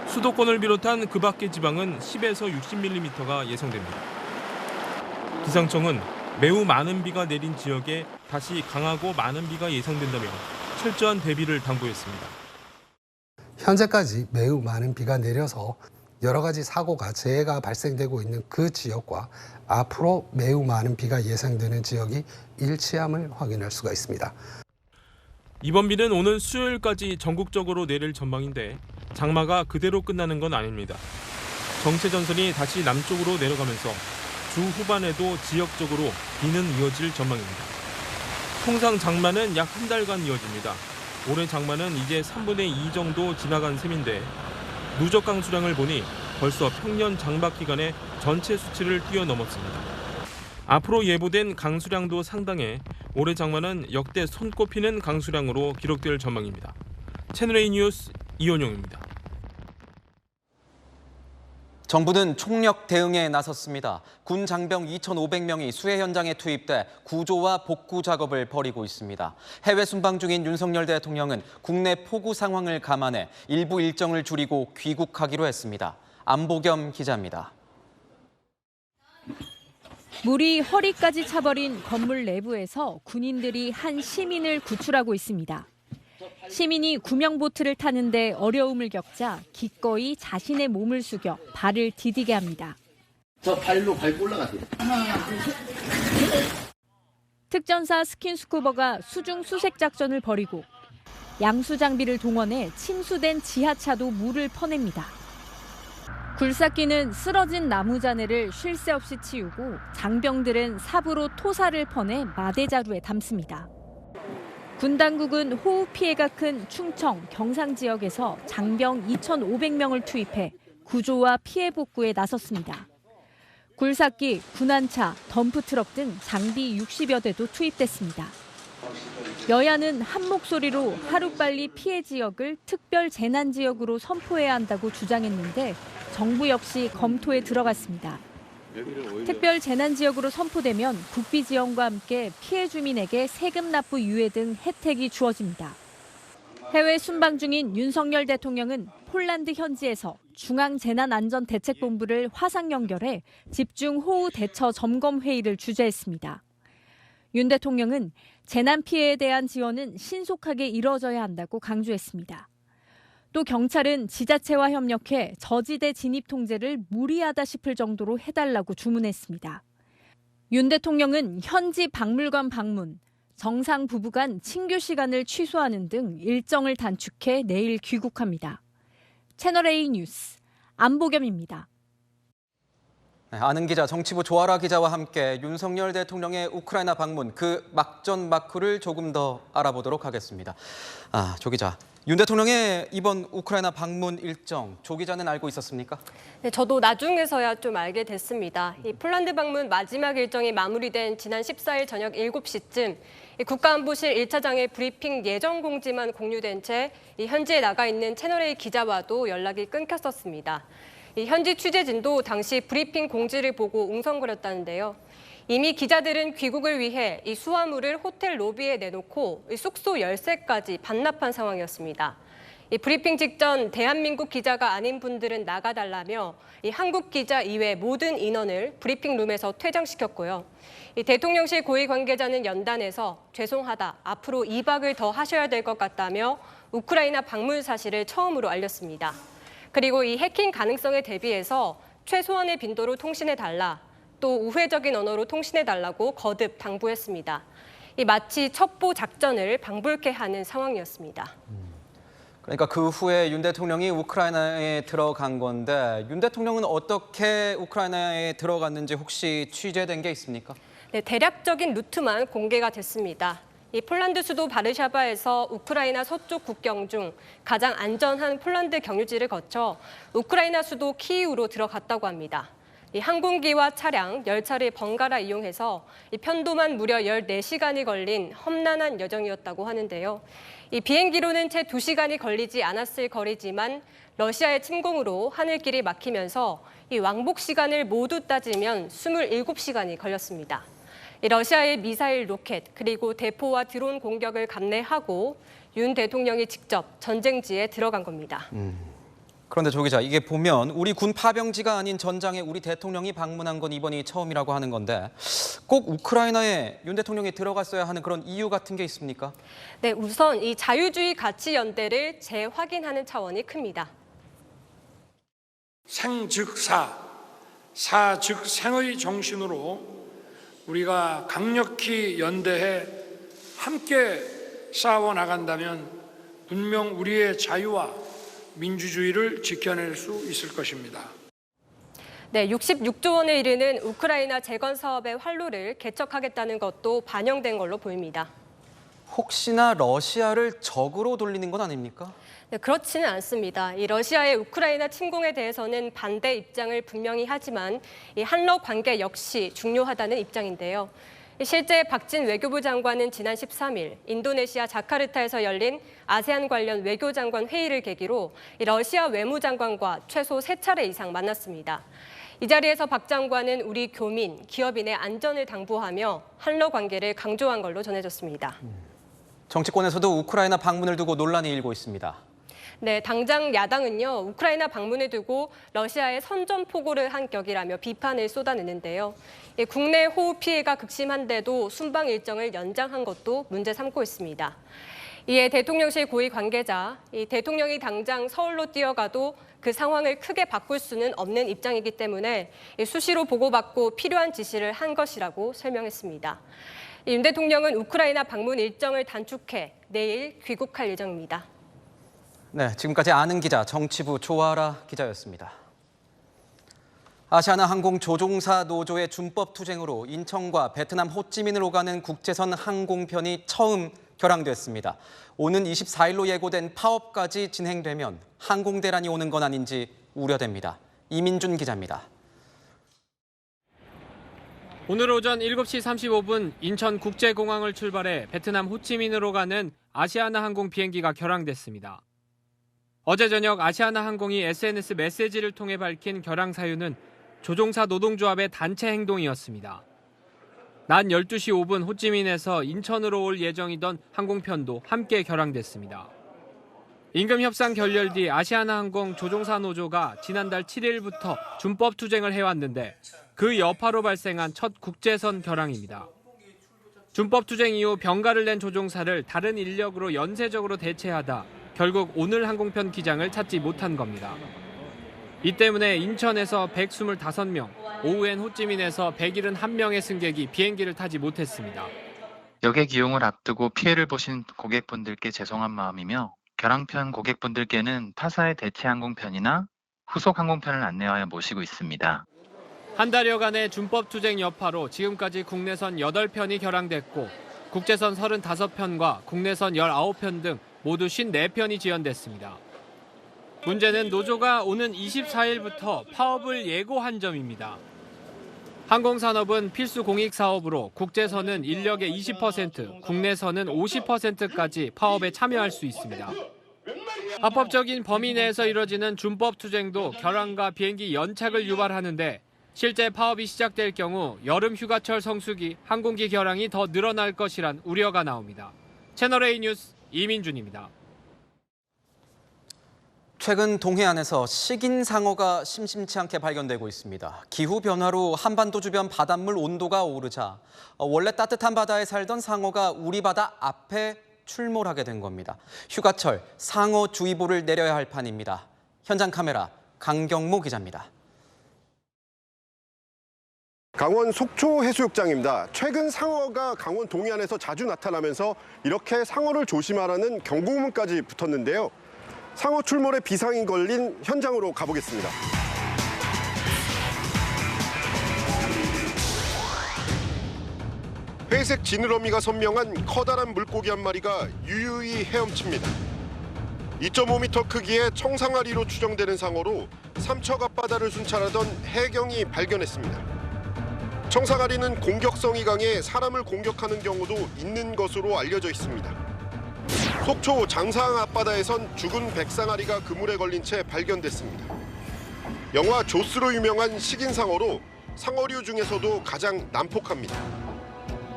수도권을 비롯한 그 밖의 지방은 10에서 60mm가 예상됩니다. 기상청은 매우 많은 비가 내린 지역에 다시 강하고 많은 비가 예상된다며 철저한 대비를 당부했습니다. 현재까지 매우 많은 비가 내려서 여러 가지 사고가 재해가 발생되고 있는 그 지역과 앞으로 매우 많은 비가 예상되는 지역이 일치함을 확인할 수가 있습니다. 이번 비는 오는 수요일까지 전국적으로 내릴 전망인데 장마가 그대로 끝나는 건 아닙니다. 정체 전선이 다시 남쪽으로 내려가면서 주 후반에도 지역적으로 비는 이어질 전망입니다. 통상 장마는 약 한 달간 이어집니다. 올해 장마는 이제 3분의 2 정도 지나간 셈인데 누적 강수량을 보니 벌써 평년 장마 기간의 전체 수치를 뛰어넘었습니다. 앞으로 예보된 강수량도 상당해 올해 장마는 역대 손꼽히는 강수량으로 기록될 전망입니다. 채널A 뉴스 이현용입니다. 정부는 총력 대응에 나섰습니다. 군 장병 2,500명이 수해 현장에 투입돼 구조와 복구 작업을 벌이고 있습니다. 해외 순방 중인 윤석열 대통령은 국내 폭우 상황을 감안해 일부 일정을 줄이고 귀국하기로 했습니다. 안보겸 기자입니다. 물이 허리까지 차버린 건물 내부에서 군인들이 한 시민을 구출하고 있습니다. 시민이 구명보트를 타는데 어려움을 겪자 기꺼이 자신의 몸을 숙여 발을 디디게 합니다. 저 발로 밟고 올라가세요. 특전사 스킨스쿠버가 수중 수색 작전을 벌이고 양수 장비를 동원해 침수된 지하차도 물을 퍼냅니다. 굴삭기는 쓰러진 나무 잔해를 쉴 새 없이 치우고 장병들은 삽으로 토사를 퍼내 마대자루에 담습니다. 군 당국은 호우 피해가 큰 충청, 경상 지역에서 장병 2,500명을 투입해 구조와 피해 복구에 나섰습니다. 굴삭기, 군안차, 덤프트럭 등 장비 60여 대도 투입됐습니다. 여야는 한 목소리로 하루빨리 피해 지역을 특별 재난 지역으로 선포해야 한다고 주장했는데 정부 역시 검토에 들어갔습니다. 특별 재난 지역으로 선포되면 국비 지원과 함께 피해 주민에게 세금 납부 유예 등 혜택이 주어집니다. 해외 순방 중인 윤석열 대통령은 폴란드 현지에서 중앙재난안전대책본부를 화상 연결해 집중호우 대처 점검 회의를 주재했습니다. 윤 대통령은 재난 피해에 대한 지원은 신속하게 이뤄져야 한다고 강조했습니다. 또 경찰은 지자체와 협력해 저지대 진입 통제를 무리하다 싶을 정도로 해달라고 주문했습니다. 윤 대통령은 현지 박물관 방문, 정상 부부 간 친교 시간을 취소하는 등 일정을 단축해 내일 귀국합니다. 채널A 뉴스 안보겸입니다. 아는 기자, 정치부 조아라 기자와 함께 윤석열 대통령의 우크라이나 방문, 그 막전막후를 조금 더 알아보도록 하겠습니다. 조 기자, 윤 대통령의 이번 우크라이나 방문 일정, 조 기자는 알고 있었습니까? 네, 저도 나중에서야 좀 알게 됐습니다. 이 폴란드 방문 마지막 일정이 마무리된 지난 14일 저녁 7시쯤 국가안보실 1차장의 브리핑 예정 공지만 공유된 채 현지에 나가 있는 채널A 기자와도 연락이 끊겼었습니다. 현지 취재진도 당시 브리핑 공지를 보고 웅성거렸다는데요. 이미 기자들은 귀국을 위해 이 수화물을 호텔 로비에 내놓고 숙소 열쇠까지 반납한 상황이었습니다. 이 브리핑 직전 대한민국 기자가 아닌 분들은 나가달라며 이 한국 기자 이외 모든 인원을 브리핑 룸에서 퇴장시켰고요. 이 대통령실 고위 관계자는 연단에서 죄송하다, 앞으로 2박을 더 하셔야 될 것 같다며 우크라이나 방문 사실을 처음으로 알렸습니다. 그리고 이 해킹 가능성에 대비해서 최소한의 빈도로 통신해달라, 또 우회적인 언어로 통신해달라고 거듭 당부했습니다. 이 마치 첩보 작전을 방불케 하는 상황이었습니다. 그러니까 그 후에 윤 대통령이 우크라이나에 들어간 건데, 윤 대통령은 어떻게 우크라이나에 들어갔는지 혹시 취재된 게 있습니까? 네, 대략적인 루트만 공개가 됐습니다. 이 폴란드 수도 바르샤바에서 우크라이나 서쪽 국경 중 가장 안전한 폴란드 경유지를 거쳐 우크라이나 수도 키이우로 들어갔다고 합니다. 이 항공기와 차량, 열차를 번갈아 이용해서 이 편도만 무려 14시간이 걸린 험난한 여정이었다고 하는데요. 이 비행기로는 채 2시간이 걸리지 않았을 거리지만 러시아의 침공으로 하늘길이 막히면서 이 왕복 시간을 모두 따지면 27시간이 걸렸습니다. 이 러시아의 미사일, 로켓, 그리고 대포와 드론 공격을 감내하고 윤 대통령이 직접 전쟁지에 들어간 겁니다. 그런데 조 기자, 이게 보면 우리 군 파병지가 아닌 전장에 우리 대통령이 방문한 건 이번이 처음이라고 하는 건데, 꼭 우크라이나에 윤 대통령이 들어갔어야 하는 그런 이유 같은 게 있습니까? 네, 우선 이 자유주의 가치 연대를 재확인하는 차원이 큽니다. 생 즉 사, 사 즉 생의 정신으로 우리가 강력히 연대해 함께 싸워 나간다면 분명 우리의 자유와 민주주의를 지켜낼 수 있을 것입니다. 네, 66조 원에 이르는 우크라이나 재건 사업의 활로를 개척하겠다는 것도 반영된 걸로 보입니다. 혹시나 러시아를 적으로 돌리는 건 아닙니까? 네, 그렇지는 않습니다. 이 러시아의 우크라이나 침공에 대해서는 반대 입장을 분명히 하지만 이 한러 관계 역시 중요하다는 입장인데요. 실제 박진 외교부 장관은 지난 13일 인도네시아 자카르타에서 열린 아세안 관련 외교장관 회의를 계기로 러시아 외무장관과 최소 3차례 이상 만났습니다. 이 자리에서 박 장관은 우리 교민, 기업인의 안전을 당부하며 한러 관계를 강조한 걸로 전해졌습니다. 정치권에서도 우크라이나 방문을 두고 논란이 일고 있습니다. 네, 당장 야당은요, 우크라이나 방문을 두고 러시아에 선전포고를 한 격이라며 비판을 쏟아내는데요. 국내 호우 피해가 극심한데도 순방 일정을 연장한 것도 문제 삼고 있습니다. 이에 대통령실 고위 관계자, 대통령이 당장 서울로 뛰어가도 그 상황을 크게 바꿀 수는 없는 입장이기 때문에 수시로 보고받고 필요한 지시를 한 것이라고 설명했습니다. 윤 대통령은 우크라이나 방문 일정을 단축해 내일 귀국할 예정입니다. 네, 지금까지 아는 기자, 정치부 조아라 기자였습니다. 아시아나항공 조종사 노조의 준법 투쟁으로 인천과 베트남 호찌민으로 가는 국제선 항공편이 처음 결항됐습니다. 오는 24일로 예고된 파업까지 진행되면 항공대란이 오는 건 아닌지 우려됩니다. 이민준 기자입니다. 오늘 오전 7시 35분 인천국제공항을 출발해 베트남 호찌민으로 가는 아시아나항공 비행기가 결항됐습니다. 어제 저녁 아시아나항공이 SNS 메시지를 통해 밝힌 결항 사유는 조종사 노동조합의 단체 행동이었습니다. 낮 12시 5분 호찌민에서 인천으로 올 예정이던 항공편도 함께 결항됐습니다. 임금 협상 결렬 뒤 아시아나항공 조종사 노조가 지난달 7일부터 준법 투쟁을 해왔는데 그 여파로 발생한 첫 국제선 결항입니다. 준법 투쟁 이후 병가를 낸 조종사를 다른 인력으로 연쇄적으로 대체하다 결국 오늘 항공편 기장을 찾지 못한 겁니다. 이 때문에 인천에서 125명, 오후엔 호찌민에서 171명의 승객이 비행기를 타지 못했습니다. 여객 이용을 앞두고 피해를 보신 고객분들께 죄송한 마음이며 결항편 고객분들께는 타사의 대체 항공편이나 후속 항공편을 안내하여 모시고 있습니다. 한 달여간의 준법 투쟁 여파로 지금까지 국내선 8편이 결항됐고 국제선 35편과 국내선 19편 등 모두 54편이 지연됐습니다. 문제는 노조가 오는 24일부터 파업을 예고한 점입니다. 항공산업은 필수 공익 사업으로 국제선은 인력의 20%, 국내선은 50%까지 파업에 참여할 수 있습니다. 합법적인 범위 내에서 이뤄지는 준법 투쟁도 결항과 비행기 연착을 유발하는데 실제 파업이 시작될 경우 여름 휴가철 성수기 항공기 결항이 더 늘어날 것이란 우려가 나옵니다. 채널A 뉴스 이민준입니다. 최근 동해안에서 식인상어가 심심치 않게 발견되고 있습니다. 기후변화로 한반도 주변 바닷물 온도가 오르자 원래 따뜻한 바다에 살던 상어가 우리 바다 앞에 출몰하게 된 겁니다. 휴가철 상어주의보를 내려야 할 판입니다. 현장 카메라 강경모 기자입니다. 강원 속초 해수욕장입니다. 최근 상어가 강원 동해안에서 자주 나타나면서 이렇게 상어를 조심하라는 경고문까지 붙었는데요. 상어 출몰에 비상이 걸린 현장으로 가보겠습니다. 회색 지느러미가 선명한 커다란 물고기 한 마리가 유유히 헤엄칩니다. 2.5m 크기의 청상아리로 추정되는 상어로 삼척 앞바다를 순찰하던 해경이 발견했습니다. 청상아리는 공격성이 강해 사람을 공격하는 경우도 있는 것으로 알려져 있습니다. 속초 장사항 앞바다에선 죽은 백상아리가 그물에 걸린 채 발견됐습니다. 영화 조스로 유명한 식인상어로 상어류 중에서도 가장 난폭합니다.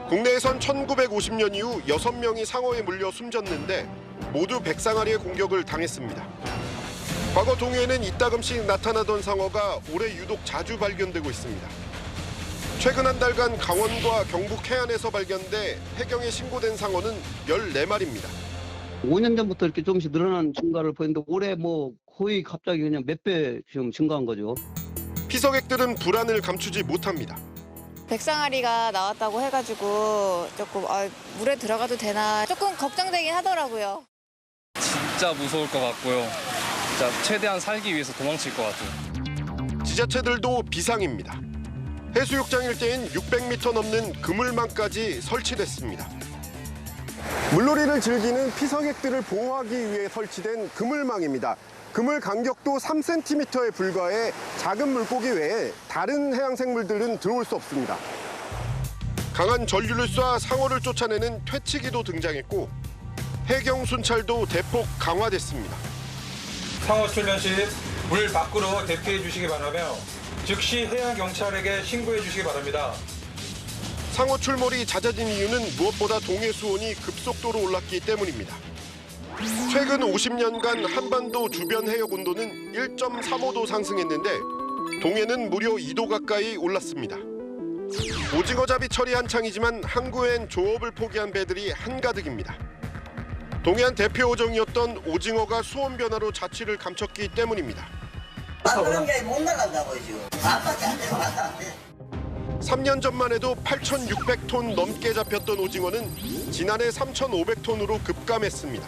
국내에선 1950년 이후 6명이 상어에 물려 숨졌는데 모두 백상아리의 공격을 당했습니다. 과거 동해에는 이따금씩 나타나던 상어가 올해 유독 자주 발견되고 있습니다. 최근 한 달간 강원과 경북 해안에서 발견돼 해경에 신고된 상어는 14마리입니다. 5년 전부터 이렇게 조금씩 늘어나는 증가를 보였는데 올해 거의 갑자기 그냥 몇 배 지금 증가한 거죠. 피서객들은 불안을 감추지 못합니다. 백상아리가 나왔다고 해가지고 조금 물에 들어가도 되나 조금 걱정되긴 하더라고요. 진짜 무서울 것 같고요. 진짜 최대한 살기 위해서 도망칠 것 같아요. 지자체들도 비상입니다. 해수욕장 일대엔 600m 넘는 그물망까지 설치됐습니다. 물놀이를 즐기는 피서객들을 보호하기 위해 설치된 그물망입니다. 그물 간격도 3cm에 불과해 작은 물고기 외에 다른 해양 생물들은 들어올 수 없습니다. 강한 전류를 쏴 상어를 쫓아내는 퇴치기도 등장했고 해경 순찰도 대폭 강화됐습니다. 상어 출현 시 물 밖으로 대피해 주시기 바라며 즉시 해양경찰에게 신고해 주시기 바랍니다. 상어 출몰이 잦아진 이유는 무엇보다 동해 수온이 급속도로 올랐기 때문입니다. 최근 50년간 한반도 주변 해역 온도는 1.35도 상승했는데 동해는 무려 2도 가까이 올랐습니다. 오징어잡이 철이 한창이지만 항구엔 조업을 포기한 배들이 한가득입니다. 동해안 대표 어종이었던 오징어가 수온 변화로 자취를 감췄기 때문입니다. 그런 게 못 나간다고요 지금. 앞밖에 안 되고 왔다 안 돼. 3년 전만 해도 8,600톤 넘게 잡혔던 오징어는 지난해 3,500톤으로 급감했습니다.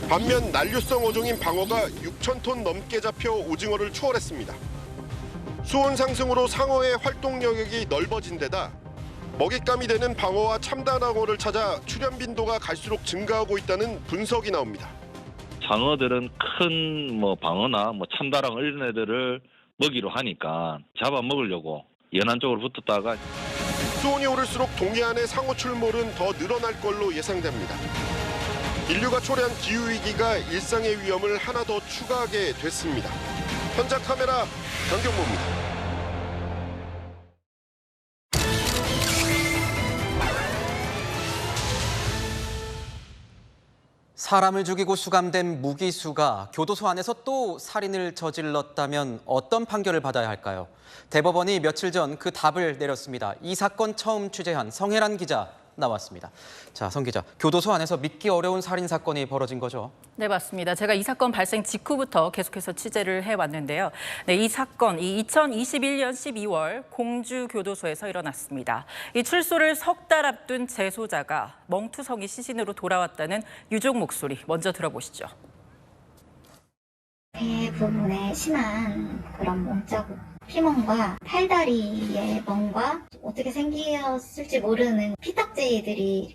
반면 난류성 어종인 방어가 6,000톤 넘게 잡혀 오징어를 추월했습니다. 수온 상승으로 상어의 활동 영역이 넓어진 데다 먹잇감이 되는 방어와 참다랑어를 찾아 출현 빈도가 갈수록 증가하고 있다는 분석이 나옵니다. 상어들은 큰 방어나 참다랑 이런 애들을 먹이로 하니까 잡아먹으려고 연안 쪽으로 붙었다가 수온이 오를수록 동해안의 상어 출몰은 더 늘어날 걸로 예상됩니다. 인류가 초래한 기후위기가 일상의 위험을 하나 더 추가하게 됐습니다. 현장 카메라 강경모입니다. 사람을 죽이고 수감된 무기수가 교도소 안에서 또 살인을 저질렀다면 어떤 판결을 받아야 할까요? 대법원이 며칠 전 그 답을 내렸습니다. 이 사건 처음 취재한 성혜란 기자 나왔습니다. 자, 성 기자, 교도소 안에서 믿기 어려운 살인 사건이 벌어진 거죠? 네, 맞습니다. 제가 이 사건 발생 직후부터 계속해서 취재를 해왔는데요. 네, 이 사건, 2021년 12월 공주교도소에서 일어났습니다. 이 출소를 석 달 앞둔 재소자가 멍투성이 시신으로 돌아왔다는 유족 목소리 먼저 들어보시죠. 배 부분에 심한 그런 몸자국, 피멍과 팔다리의 멍과 어떻게 생겼을지 모르는 피딱지들이.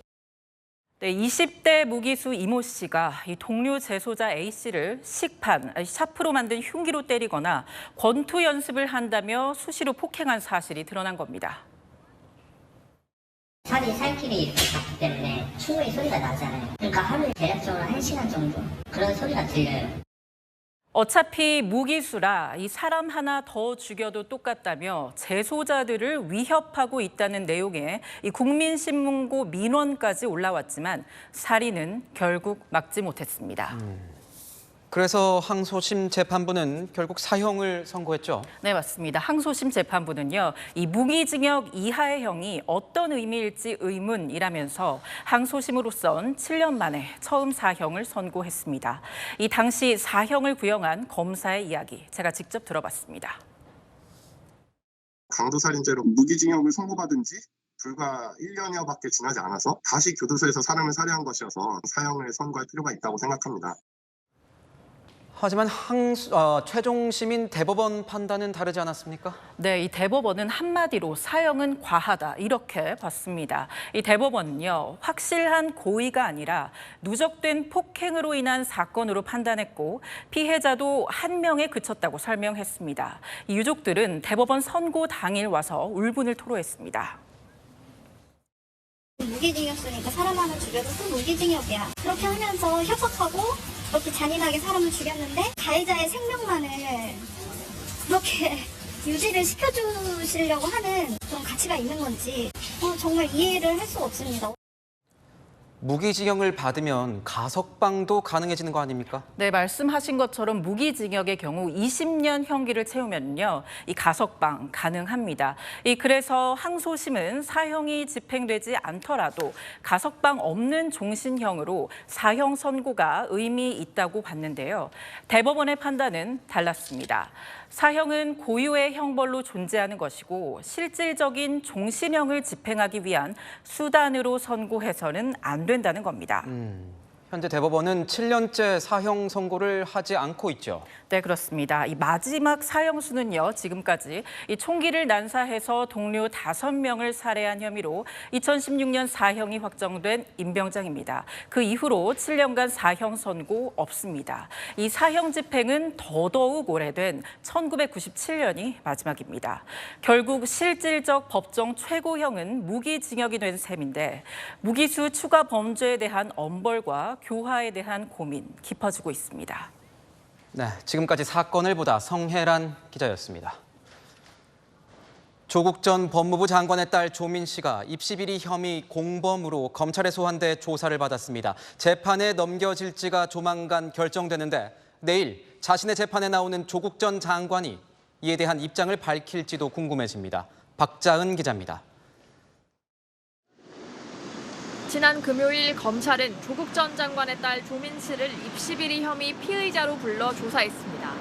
네, 20대 무기수 이모 씨가 이 동료 재소자 A 씨를 식판, 샤프로 만든 흉기로 때리거나 권투 연습을 한다며 수시로 폭행한 사실이 드러난 겁니다. 살이 살길이 이렇게 갔기 때문에 충분히 소리가 나잖아요. 그러니까 하루에 대략적으로 1시간 정도 그런 소리가 들려요. 어차피 무기수라 이 사람 하나 더 죽여도 똑같다며 재소자들을 위협하고 있다는 내용의 이 국민신문고 민원까지 올라왔지만 살인은 결국 막지 못했습니다. 그래서 항소심 재판부는 결국 사형을 선고했죠? 네, 맞습니다. 항소심 재판부는요, 이 무기징역 이하의 형이 어떤 의미일지 의문이라면서 항소심으로선 7년 만에 처음 사형을 선고했습니다. 이 당시 사형을 구형한 검사의 이야기 제가 직접 들어봤습니다. 강도살인죄로 무기징역을 선고받은 지 불과 1년여밖에 지나지 않아서 다시 교도소에서 사람을 살해한 것이어서 사형을 선고할 필요가 있다고 생각합니다. 하지만 최종 시민 대법원 판단은 다르지 않았습니까? 네, 이 대법원은 한마디로 사형은 과하다 이렇게 봤습니다. 이 대법원은요, 확실한 고의가 아니라 누적된 폭행으로 인한 사건으로 판단했고 피해자도 한 명에 그쳤다고 설명했습니다. 이 유족들은 대법원 선고 당일 와서 울분을 토로했습니다. 무기징역수니까 사람 하나 죽여도 또 무기징역이야. 그렇게 하면서 협박하고 그렇게 잔인하게 사람을 죽였는데 가해자의 생명만을 그렇게 유지를 시켜주시려고 하는 그런 가치가 있는 건지 정말 이해를 할 수가 없습니다. 무기징역을 받으면 가석방도 가능해지는 거 아닙니까? 네, 말씀하신 것처럼 무기징역의 경우 20년 형기를 채우면요, 이 가석방 가능합니다. 그래서 항소심은 사형이 집행되지 않더라도 가석방 없는 종신형으로 사형 선고가 의미 있다고 봤는데요. 대법원의 판단은 달랐습니다. 사형은 고유의 형벌로 존재하는 것이고 실질적인 종신형을 집행하기 위한 수단으로 선고해서는 안 된다는 겁니다. 현재 대법원은 7년째 사형 선고를 하지 않고 있죠. 네, 그렇습니다. 이 마지막 사형수는요, 지금까지 이 총기를 난사해서 동료 5명을 살해한 혐의로 2016년 사형이 확정된 임병장입니다. 그 이후로 7년간 사형 선고 없습니다. 이 사형 집행은 더더욱 오래된 1997년이 마지막입니다. 결국 실질적 법정 최고형은 무기징역이 된 셈인데 무기수 추가 범죄에 대한 엄벌과 교화에 대한 고민 깊어지고 있습니다. 네, 지금까지 사건을 보다 성혜란 기자였습니다. 조국 전 법무부 장관의 딸 조민 씨가 입시 비리 혐의 공범으로 검찰에 소환돼 조사를 받았습니다. 재판에 넘겨질지가 조만간 결정되는데 내일 자신의 재판에 나오는 조국 전 장관이 이에 대한 입장을 밝힐지도 궁금해집니다. 박자은 기자입니다. 지난 금요일 검찰은 조국 전 장관의 딸 조민 씨를 입시비리 혐의 피의자로 불러 조사했습니다.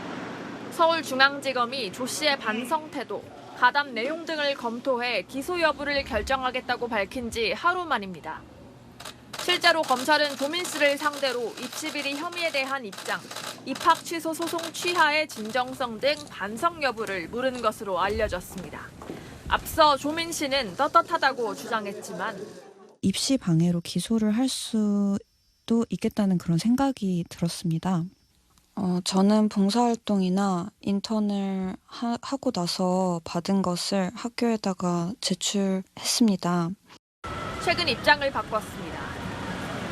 서울중앙지검이 조 씨의 반성 태도, 가담 내용 등을 검토해 기소 여부를 결정하겠다고 밝힌 지 하루 만입니다. 실제로 검찰은 조민 씨를 상대로 입시비리 혐의에 대한 입장, 입학 취소 소송 취하의 진정성 등 반성 여부를 물은 것으로 알려졌습니다. 앞서 조민 씨는 떳떳하다고 주장했지만 입시 방해로 기소를 할 수도 있겠다는 그런 생각이 들었습니다. 저는 봉사활동이나 인턴을 하고 나서 받은 것을 학교에다가 제출했습니다. 최근 입장을 바꿨습니다.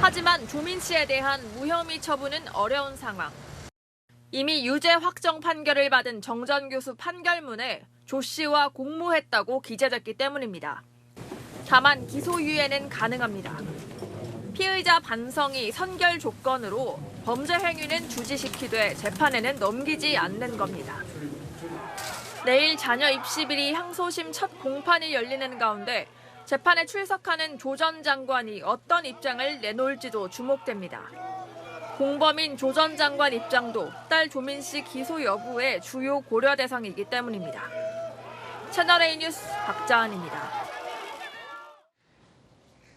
하지만 조민 씨에 대한 무혐의 처분은 어려운 상황. 이미 유죄 확정 판결을 받은 정 전 교수 판결문에 조 씨와 공모했다고 기재됐기 때문입니다. 다만 기소유예는 가능합니다. 피의자 반성이 선결 조건으로 범죄 행위는 주지시키되 재판에는 넘기지 않는 겁니다. 내일 자녀 입시비리 항소심 첫 공판이 열리는 가운데 재판에 출석하는 조 전 장관이 어떤 입장을 내놓을지도 주목됩니다. 공범인 조 전 장관 입장도 딸 조민 씨 기소 여부의 주요 고려 대상이기 때문입니다. 채널A 뉴스 박자은입니다.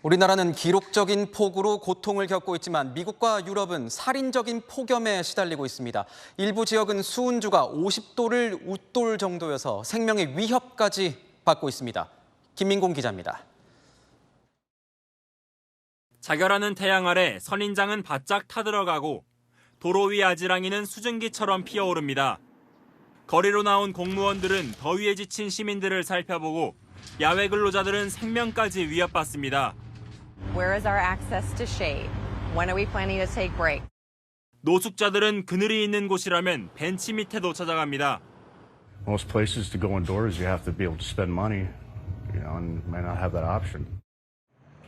우리나라는 기록적인 폭우로 고통을 겪고 있지만 미국과 유럽은 살인적인 폭염에 시달리고 있습니다. 일부 지역은 수온주가 50도를 웃돌 정도여서 생명의 위협까지 받고 있습니다. 김민공 기자입니다. 자결하는 태양 아래 선인장은 바짝 타들어가고 도로 위 아지랑이는 수증기처럼 피어오릅니다. 거리로 나온 공무원들은 더위에 지친 시민들을 살펴보고 야외 근로자들은 생명까지 위협받습니다. Where is our access to shade? When are we planning to take break? 노숙자들은 그늘이 있는 곳이라면 벤치 밑에도 찾아갑니다. Most places to go indoors, you have to be able to spend money, and may not have that option.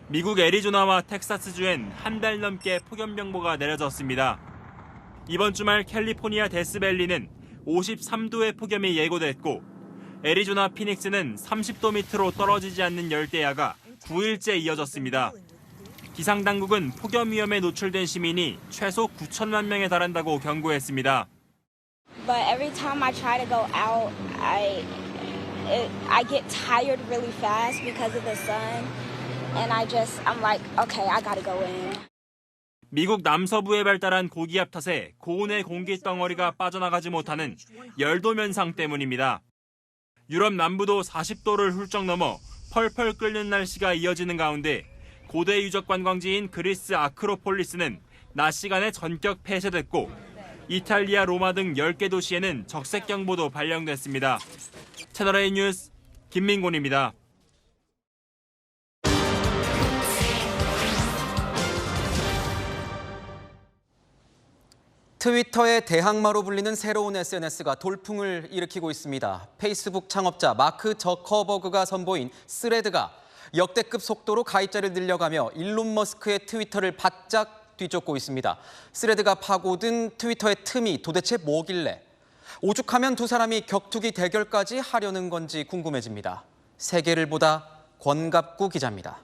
미국 애리조나와 텍사스주엔 한 달 넘게 폭염경보가 내려졌습니다. 이번 주말 캘리포니아 데스밸리는 53도의 폭염이 예고됐고 애리조나 피닉스는 30도 밑으로 떨어지지 않는 열대야가 9일째 이어졌습니다. 기상당국은 폭염 위험에 노출된 시민이 최소 9천만 명에 달한다고 경고했습니다. But every time I try to go out, I get tired really fast because of the sun, and I'm like, okay, I gotta go in. 미국 남서부에 발달한 고기압 탓에 고온의 공기 덩어리가 빠져나가지 못하는 열도 면상 때문입니다. 유럽 남부도 40도를 훌쩍 넘어 펄펄 끓는 날씨가 이어지는 가운데 고대 유적 관광지인 그리스 아크로폴리스는 낮 시간에 전격 폐쇄됐고 이탈리아 로마 등 10개 도시에는 적색경보도 발령됐습니다. 채널A 뉴스 김민곤입니다. 트위터의 대항마로 불리는 새로운 SNS가 돌풍을 일으키고 있습니다. 페이스북 창업자 마크 저커버그가 선보인 스레드가 역대급 속도로 가입자를 늘려가며 일론 머스크의 트위터를 바짝 뒤쫓고 있습니다. 스레드가 파고든 트위터의 틈이 도대체 뭐길래 오죽하면 두 사람이 격투기 대결까지 하려는 건지 궁금해집니다. 세계를 보다 권갑구 기자입니다.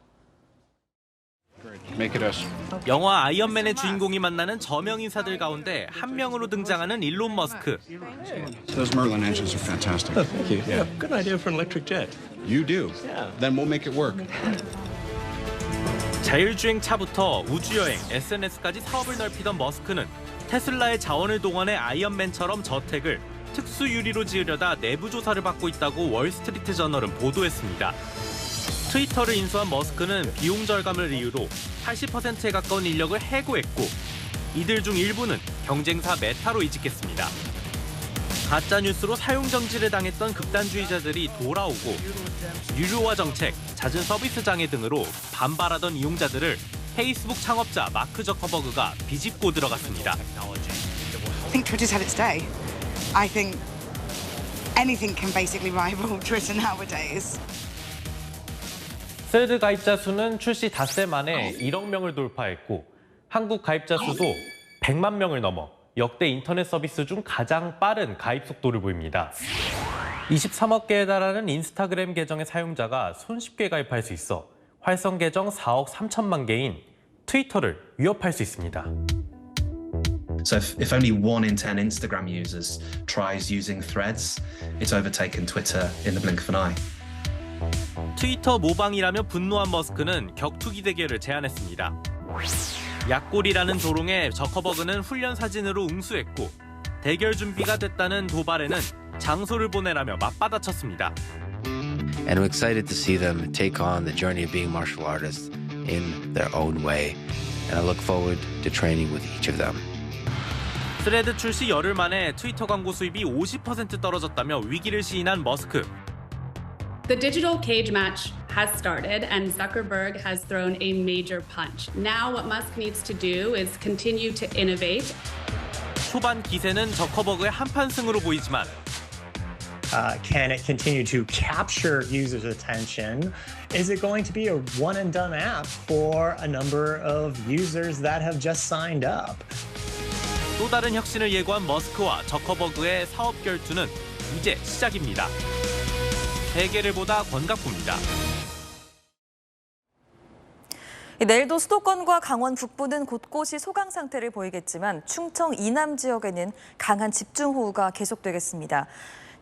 영화 아이언맨의 주인공이 만나는 저명 인사들 가운데 한 명으로 등장하는 일론 머스크. Those Merlin engines are fantastic. Oh, thank you. Yeah. Good idea for an electric jet. You do. Then we'll make it work. 자율주행 차부터 우주여행, SNS까지 사업을 넓히던 머스크는 테슬라의 자원을 동원해 아이언맨처럼 저택을 특수 유리로 지으려다 내부 조사를 받고 있다고 월스트리트 저널은 보도했습니다. 트위터를 인수한 머스크는 비용 절감을 이유로 80%에 가까운 인력을 해고했고 이들 중 일부는 경쟁사 메타로 이직했습니다. 가짜뉴스로 사용 정지를 당했던 극단주의자들이 돌아오고 유료화 정책, 잦은 서비스 장애 등으로 반발하던 이용자들을 페이스북 창업자 마크 저커버그가 비집고 들어갔습니다. I think Twitter's had its day. I think anything can basically rival Twitter nowadays. 스레드 가입자 수는 출시 닷새 만에 1억 명을 돌파했고 한국 가입자 수도 100만 명을 넘어 역대 인터넷 서비스 중 가장 빠른 가입 속도를 보입니다. 23억 개에 달하는 인스타그램 계정의 사용자가 손쉽게 가입할 수 있어 활성 계정 4억 3천만 개인 트위터를 위협할 수 있습니다. So if only 1 in 10 Instagram users tries using Threads, it's overtaken Twitter in the blink of an eye. 트위터 모방이라며 분노한 머스크는 격투기 대결을 제안했습니다. 약골이라는 조롱에 저커버그는 훈련 사진으로 응수했고 대결 준비가 됐다는 도발에는 장소를 보내라며 맞받아쳤습니다. And I'm excited to see them take on the journey of being martial artists in their own way. And I look forward to training with each of them. 스레드 출시 열흘 만에 트위터 광고 수입이 50% 떨어졌다며 위기를 시인한 머스크. The digital cage match has started and Zuckerberg has thrown a major punch. Now what Musk needs to do is continue to innovate. 초반 기세는 저커버그의 한판 승으로 보이지만 Can it continue to capture users' attention? Is it going to be a one-and-done app for a number of users that have just signed up? 또 다른 혁신을 예고한 머스크와 저커버그의 사업 결투는 이제 시작입니다. 세계를 보다 권갑구입니다. 내일도 수도권과 강원 북부는 곳곳이 소강 상태를 보이겠지만 충청 이남 지역에는 강한 집중호우가 계속되겠습니다.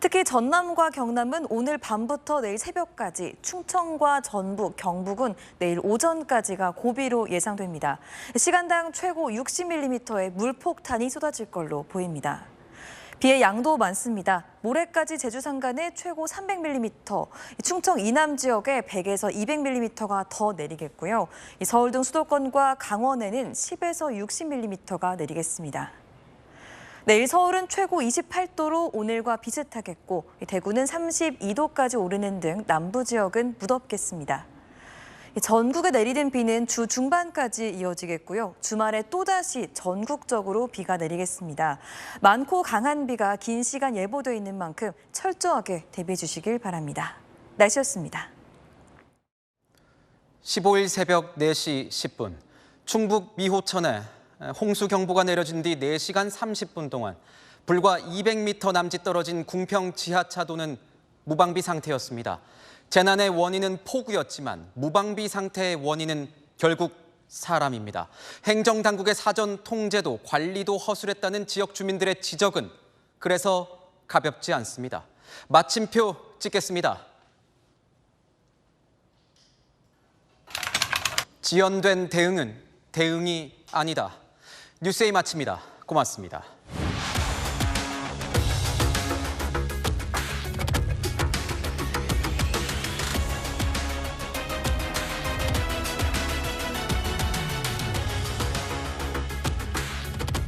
특히 전남과 경남은 오늘 밤부터 내일 새벽까지, 충청과 전북, 경북은 내일 오전까지가 고비로 예상됩니다. 시간당 최고 60mm의 물폭탄이 쏟아질 걸로 보입니다. 비의 양도 많습니다. 모레까지 제주 산간에 최고 300mm, 충청 이남 지역에 100에서 200mm가 더 내리겠고요. 서울 등 수도권과 강원에는 10에서 60mm가 내리겠습니다. 내일 서울은 최고 28도로 오늘과 비슷하겠고 대구는 32도까지 오르는 등 남부 지역은 무덥겠습니다. 전국에 내리는 비는 주 중반까지 이어지겠고요. 주말에 또다시 전국적으로 비가 내리겠습니다. 많고 강한 비가 긴 시간 예보돼 있는 만큼 철저하게 대비해 주시길 바랍니다. 날씨였습니다. 15일 새벽 4시 10분 충북 미호천에 홍수경보가 내려진 뒤 4시간 30분 동안 불과 200m 남짓 떨어진 궁평 지하차도는 무방비 상태였습니다. 재난의 원인은 폭우였지만 무방비 상태의 원인은 결국 사람입니다. 행정당국의 사전 통제도 관리도 허술했다는 지역 주민들의 지적은 그래서 가볍지 않습니다. 마침표 찍겠습니다. 지연된 대응은 대응이 아니다. 뉴스에이 마칩니다. 고맙습니다.